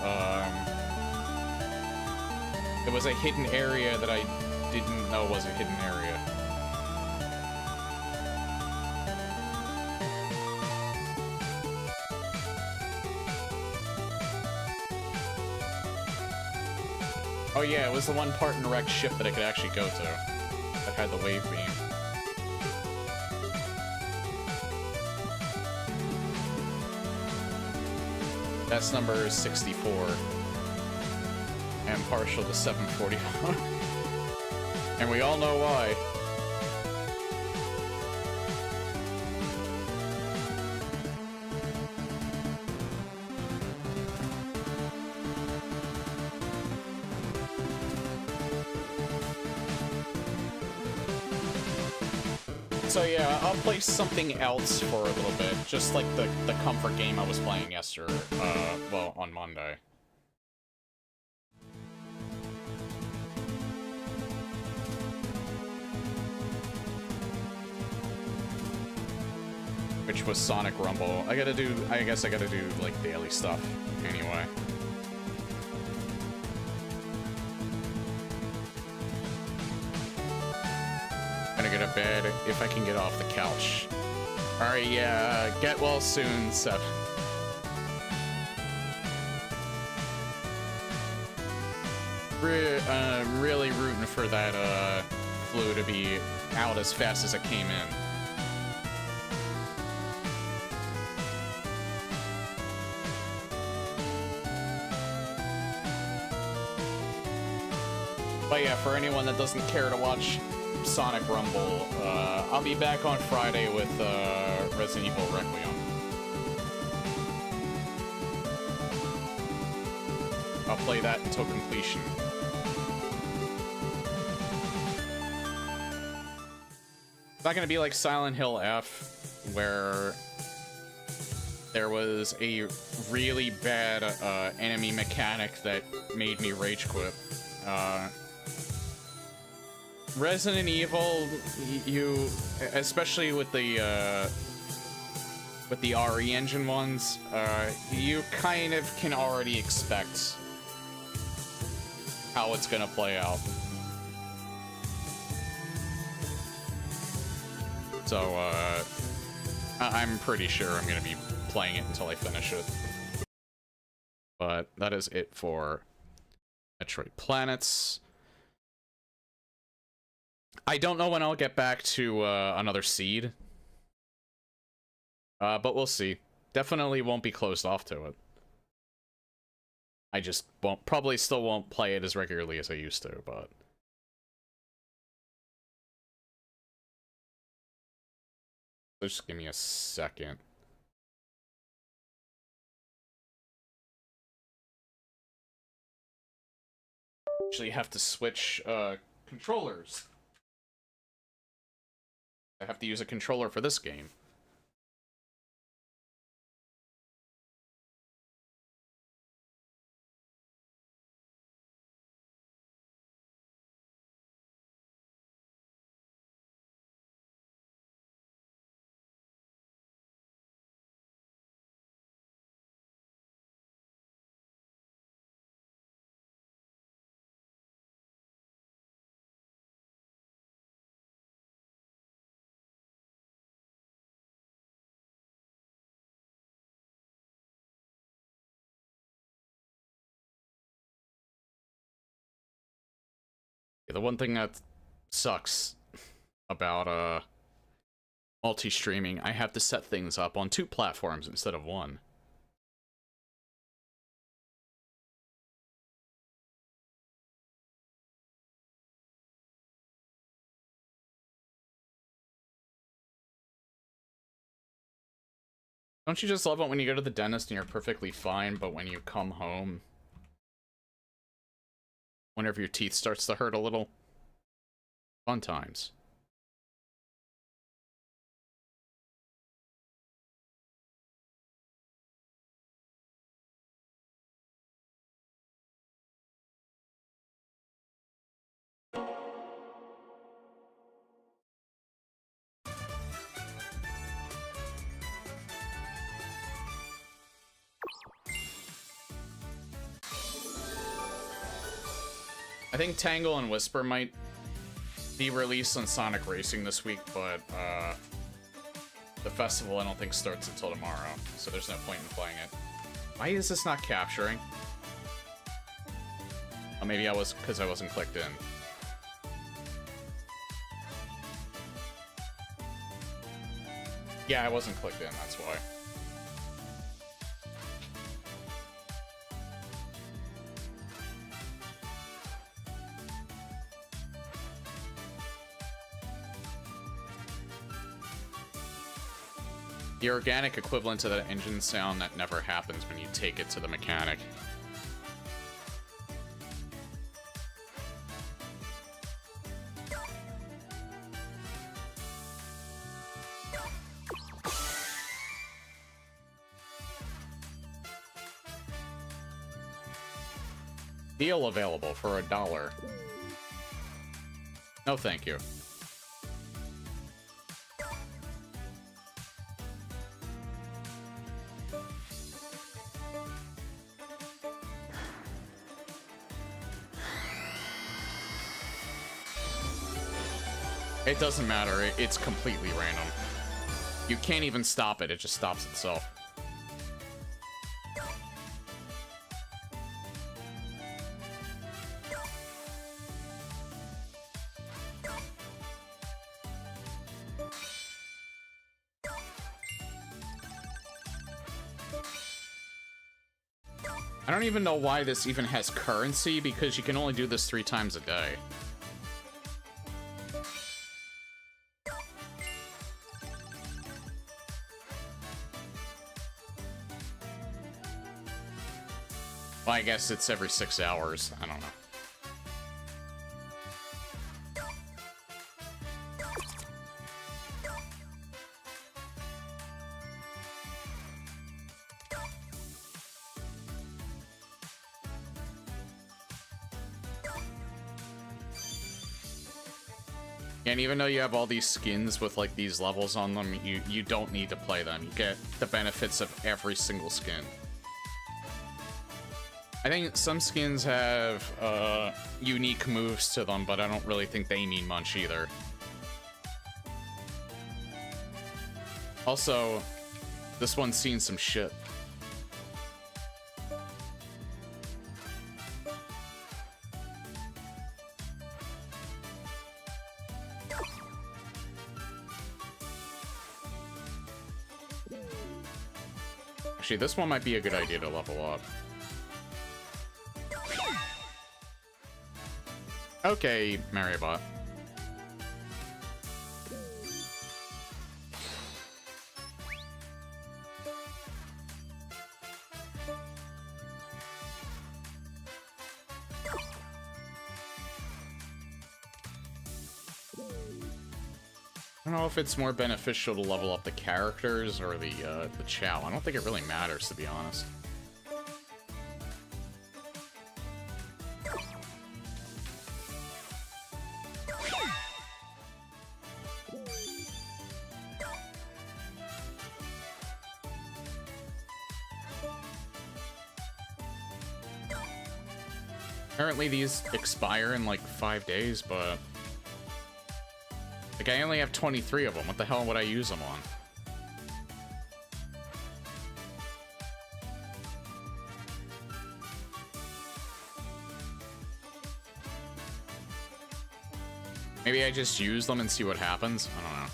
it was a hidden area that I didn't know was a hidden area. Oh yeah, it was the one part in the wrecked ship that I could actually go to, that had the wave beam. That's number 64. And partial to 741. And we all know why. So yeah, I'll play something else for a little bit, just like the comfort game I was playing yesterday, well, on Monday. Which was Sonic Rumble. I guess I gotta do, like, daily stuff, anyway. Gonna get to bed if I can get off the couch. Alright, yeah, get well soon, Seb. Really rooting for that, flu to be out as fast as it came in. But yeah, for anyone that doesn't care to watch Sonic Rumble, I'll be back on Friday with Resident Evil Requiem. I'll play that until completion. It's not gonna be like Silent Hill F, where there was a really bad enemy mechanic that made me rage quit. Resident Evil, you, especially with the RE engine ones, you kind of can already expect how it's gonna play out. So, I'm pretty sure I'm gonna be playing it until I finish it. But that is it for Metroid Planets. I don't know when I'll get back to another seed. But we'll see. Definitely won't be closed off to it. I just probably still won't play it as regularly as I used to, but... Just give me a second. Actually have to switch controllers. I have to use a controller for this game. The one thing that sucks about multi-streaming, I have to set things up on 2 platforms instead of 1. Don't you just love it when you go to the dentist and you're perfectly fine, but when you come home, whenever your teeth starts to hurt a little? Fun times. I think Tangle and Whisper might be released on Sonic Racing this week, but the festival I don't think starts until tomorrow, so there's no point in playing it. Why is this not capturing? Oh, maybe because I wasn't clicked in. Yeah, I wasn't clicked in, that's why. The organic equivalent to that engine sound that never happens when you take it to the mechanic. Deal available for $1. No, thank you. It doesn't matter, it's completely random. You can't even stop it, it just stops itself. I don't even know why this even has currency, because you can only do this 3 times a day. Well, I guess it's every 6 hours. I don't know. And even though you have all these skins with like these levels on them, you don't need to play them. You get the benefits of every single skin. I think some skins have unique moves to them, but I don't really think they mean much either. Also, this one's seen some shit. Actually, this one might be a good idea to level up. Okay, Maribot. I don't know if it's more beneficial to level up the characters or the Chow. I don't think it really matters, to be honest. Apparently these expire in like 5 days, but like I only have 23 of them. What the hell would I use them on? Maybe I just use them and see what happens? I don't know.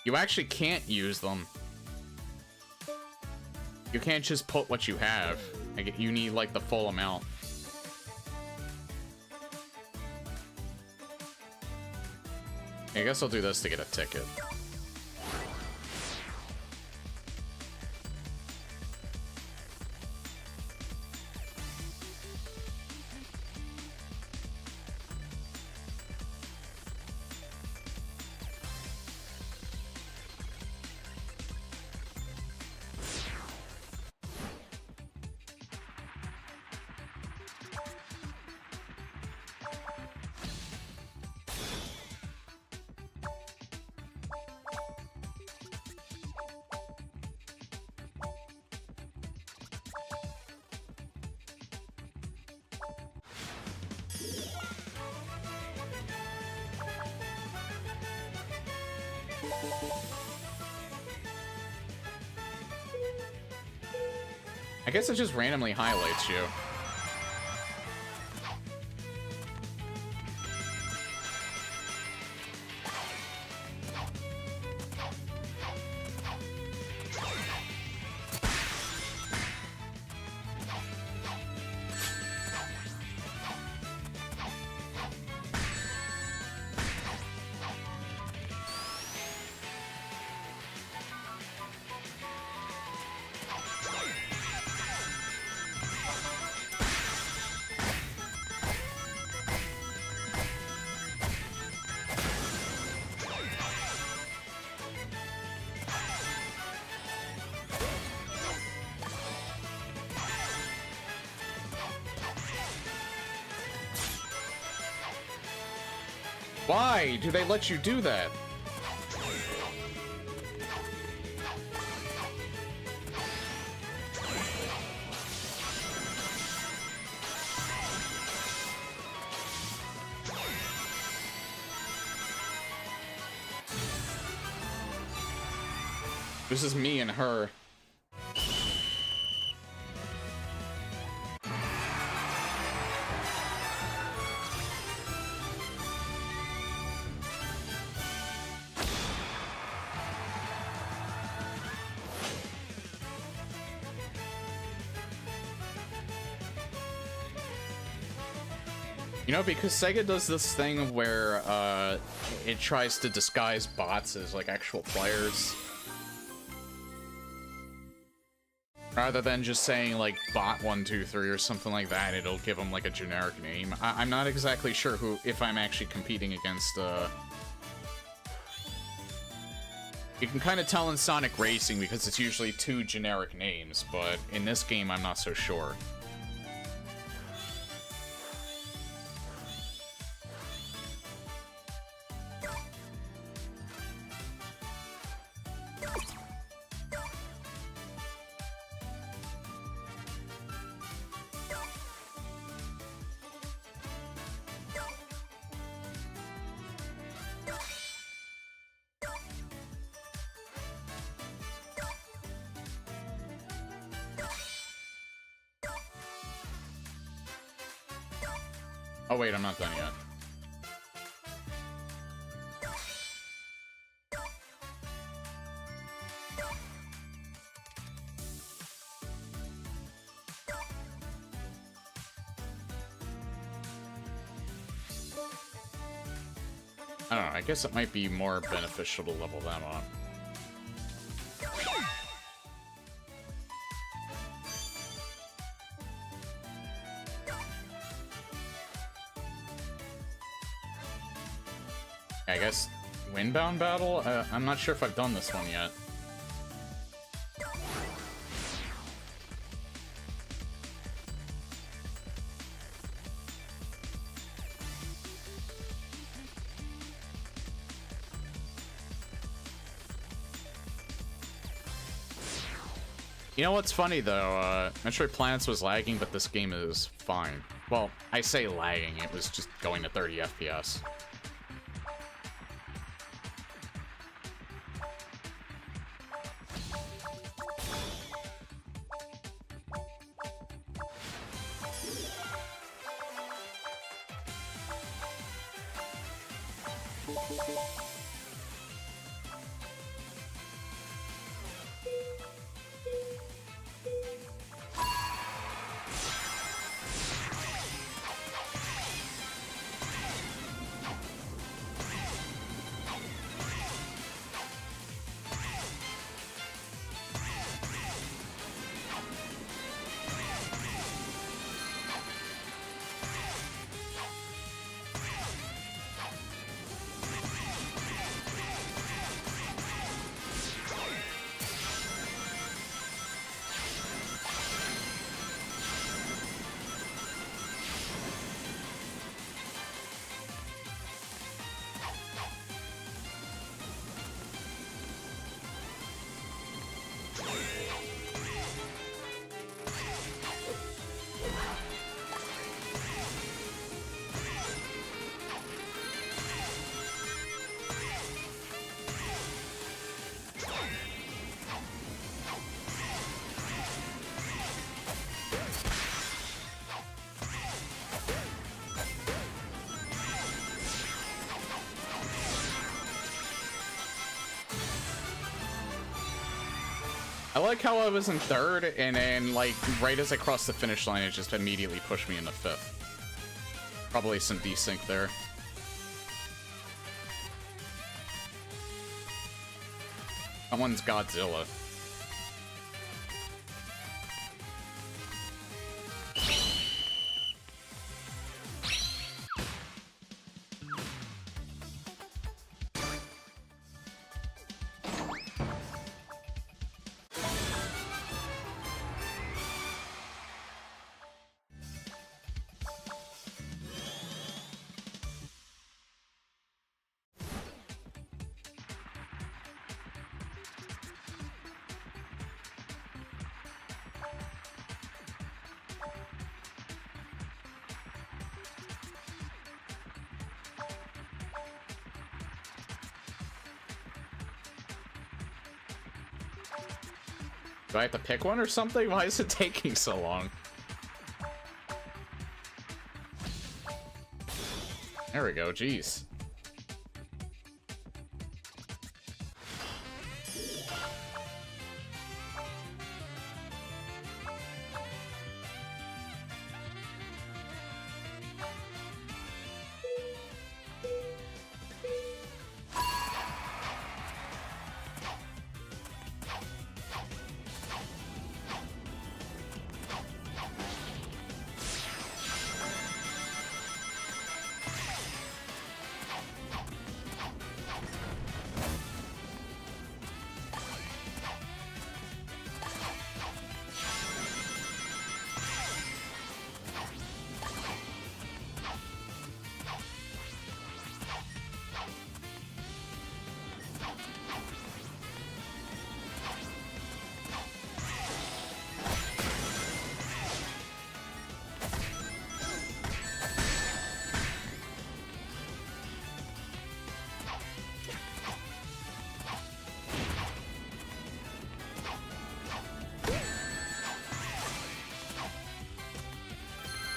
You actually can't use them. You can't just put what you have. Like, you need, like, the full amount. I guess I'll do this to get a ticket. I guess it just randomly highlights you. Why do they let you do that? This is me and her. You know, because Sega does this thing where it tries to disguise bots as like actual players. Rather than just saying, like, bot123 or something like that, it'll give them, like, a generic name. I'm not exactly sure if I'm actually competing against, You can kind of tell in Sonic Racing because it's usually 2 generic names, but in this game, I'm not so sure. Oh wait, I'm not done yet. I don't know, I guess it might be more beneficial to level them up. I guess Windbound Battle? I'm not sure if I've done this one yet. You know what's funny though? Metroid Planets was lagging, but this game is fine. Well, I say lagging, it was just going to 30 FPS. I like how I was in third, and then, like, right as I crossed the finish line, it just immediately pushed me into fifth. Probably some desync there. That one's Godzilla. Do I have to pick one or something? Why is it taking so long? There we go, jeez.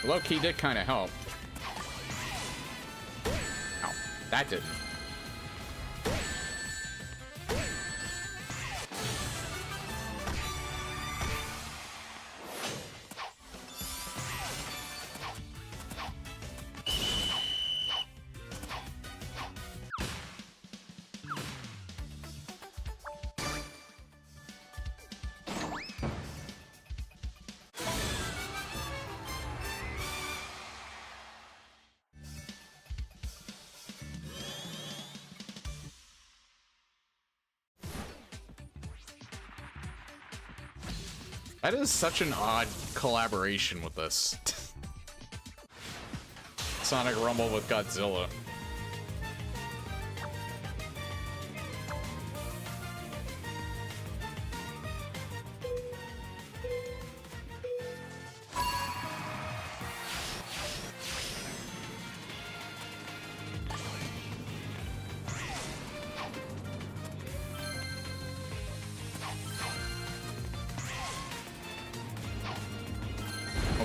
Low-key did kind of help. Ow, that didn't. That is such an odd collaboration with this. Sonic Rumble with Godzilla.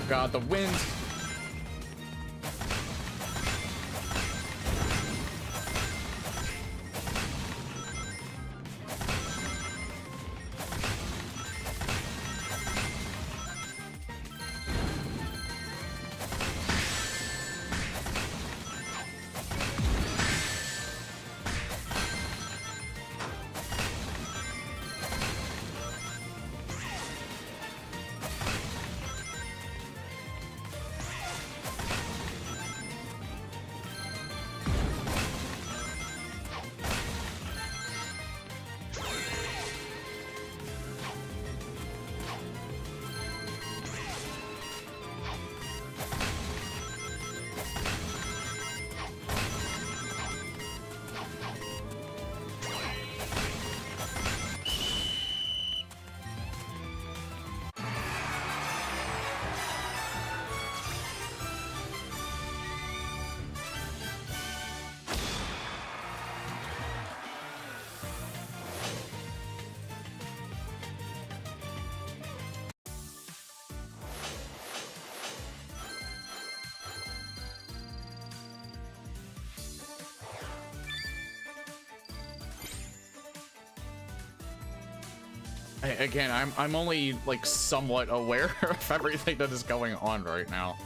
God, the wind. Again, I'm only like somewhat aware of everything that is going on right now.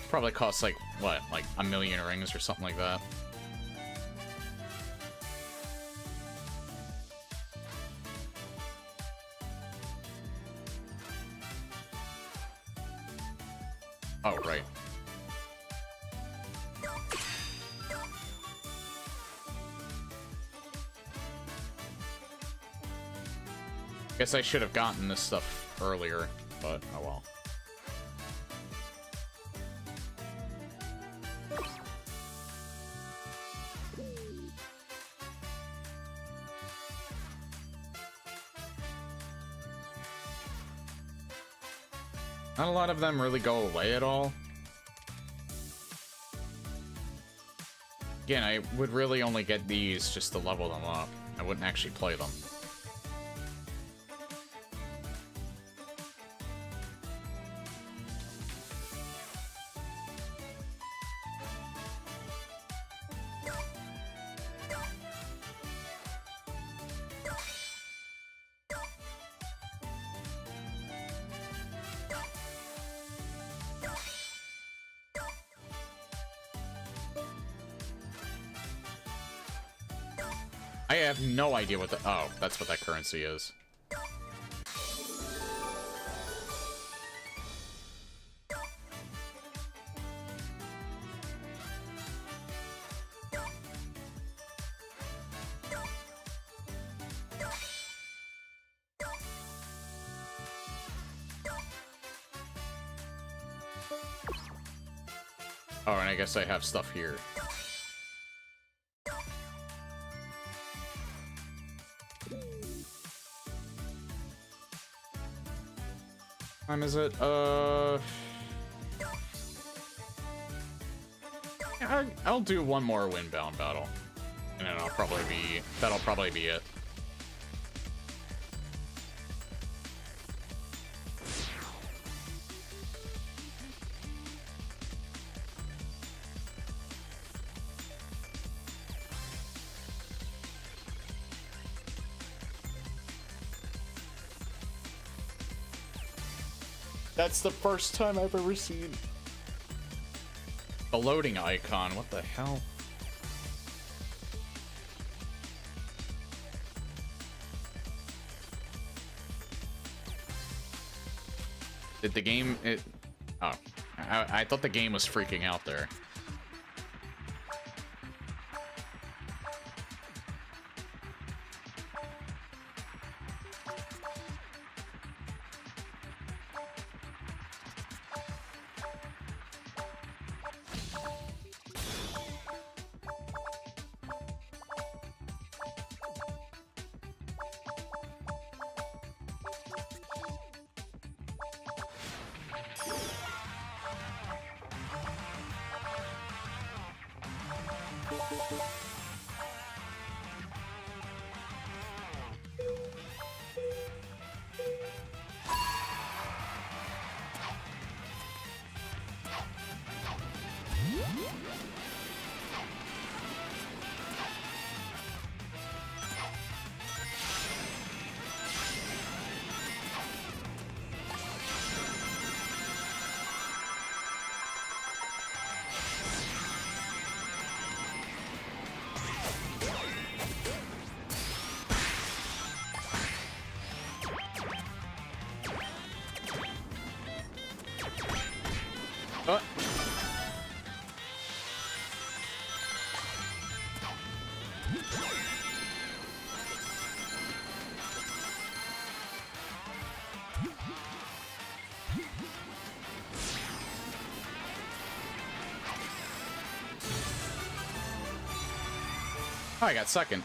Probably costs like what, like 1,000,000 rings or something like that. Oh, right. Guess I should have gotten this stuff earlier, but oh well. Not a lot of them really go away at all. Again, I would really only get these just to level them up. I wouldn't actually play them. I have no idea what the... Oh, that's what that currency is. Oh, and I guess I have stuff here. Time is it? I'll do one more windbound battle, and then that'll probably be it. That's the first time I've ever seen the loading icon. What the hell? Did the game... Oh. I thought the game was freaking out there. Oh, I got second.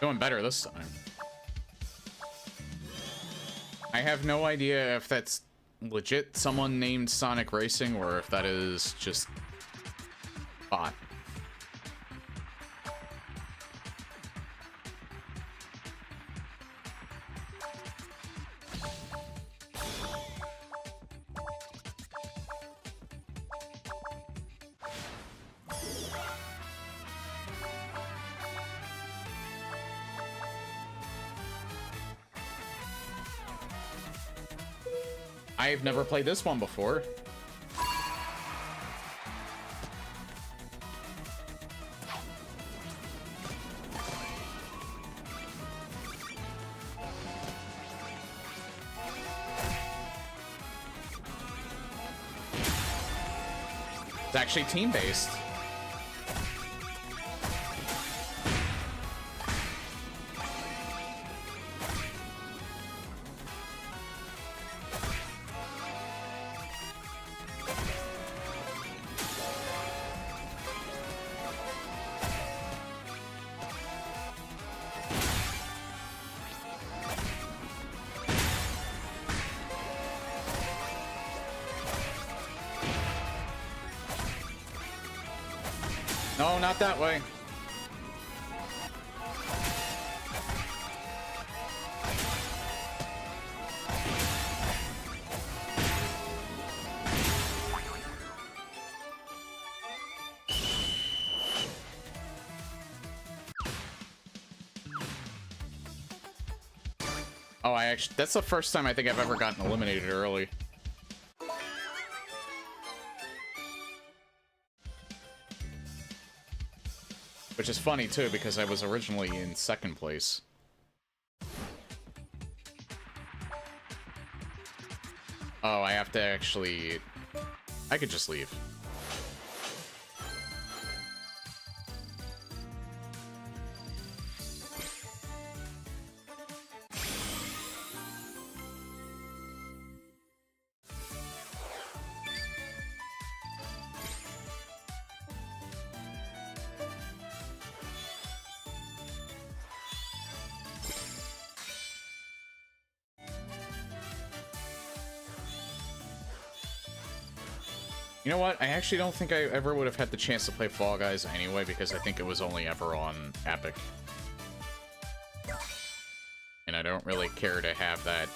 Doing better this time. I have no idea if that's legit someone named Sonic Racing or if that is just bot. I've never played this one before. It's actually team-based. No, not that way. Oh, that's the first time I think I've ever gotten eliminated early. Which is funny, too, because I was originally in second place. Oh, I have to actually... I could just leave. You know what? I actually don't think I ever would have had the chance to play Fall Guys anyway, because I think it was only ever on Epic. And I don't really care to have that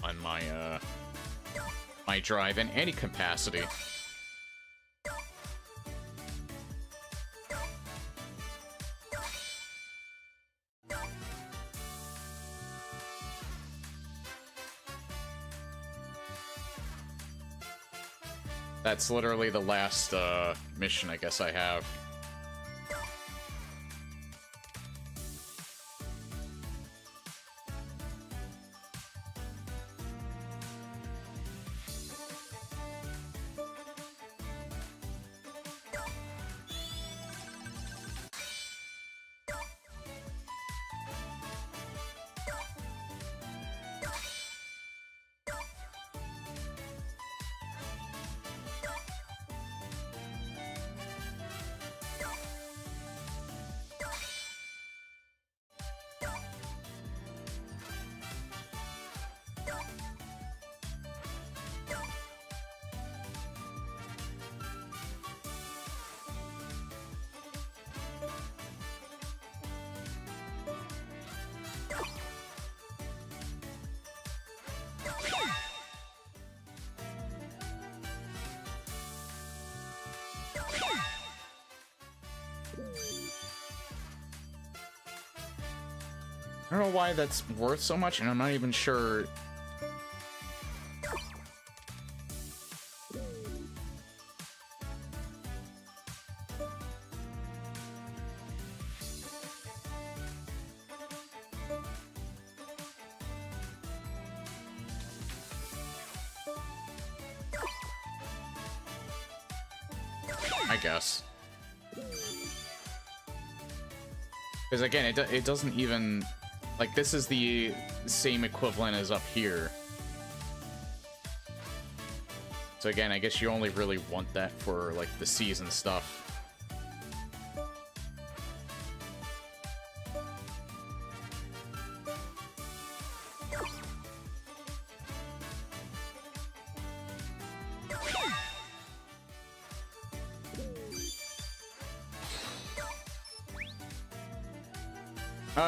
on my, my drive in any capacity. That's literally the last mission I guess I have. I don't know why that's worth so much, and I'm not even sure. I guess. Because again, it doesn't even... Like, this is the same equivalent as up here. So again, I guess you only really want that for, like, the season stuff.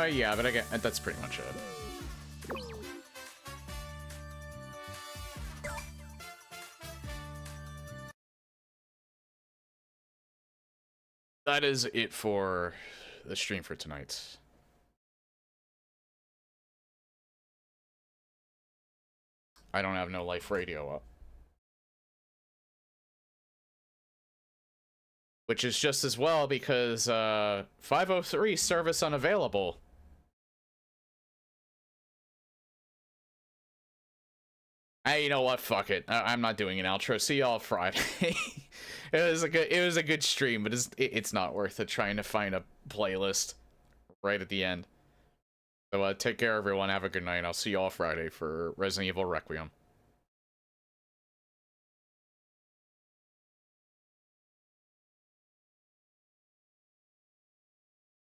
Yeah, but again, that's pretty much it. That is it for the stream for tonight. I don't have No Life Radio up. Which is just as well because 503 service unavailable. Hey, you know what? Fuck it. I'm not doing an outro. See y'all Friday. It was a good stream, but it's not worth it trying to find a playlist right at the end. So take care, everyone. Have a good night. I'll see y'all Friday for Resident Evil Requiem.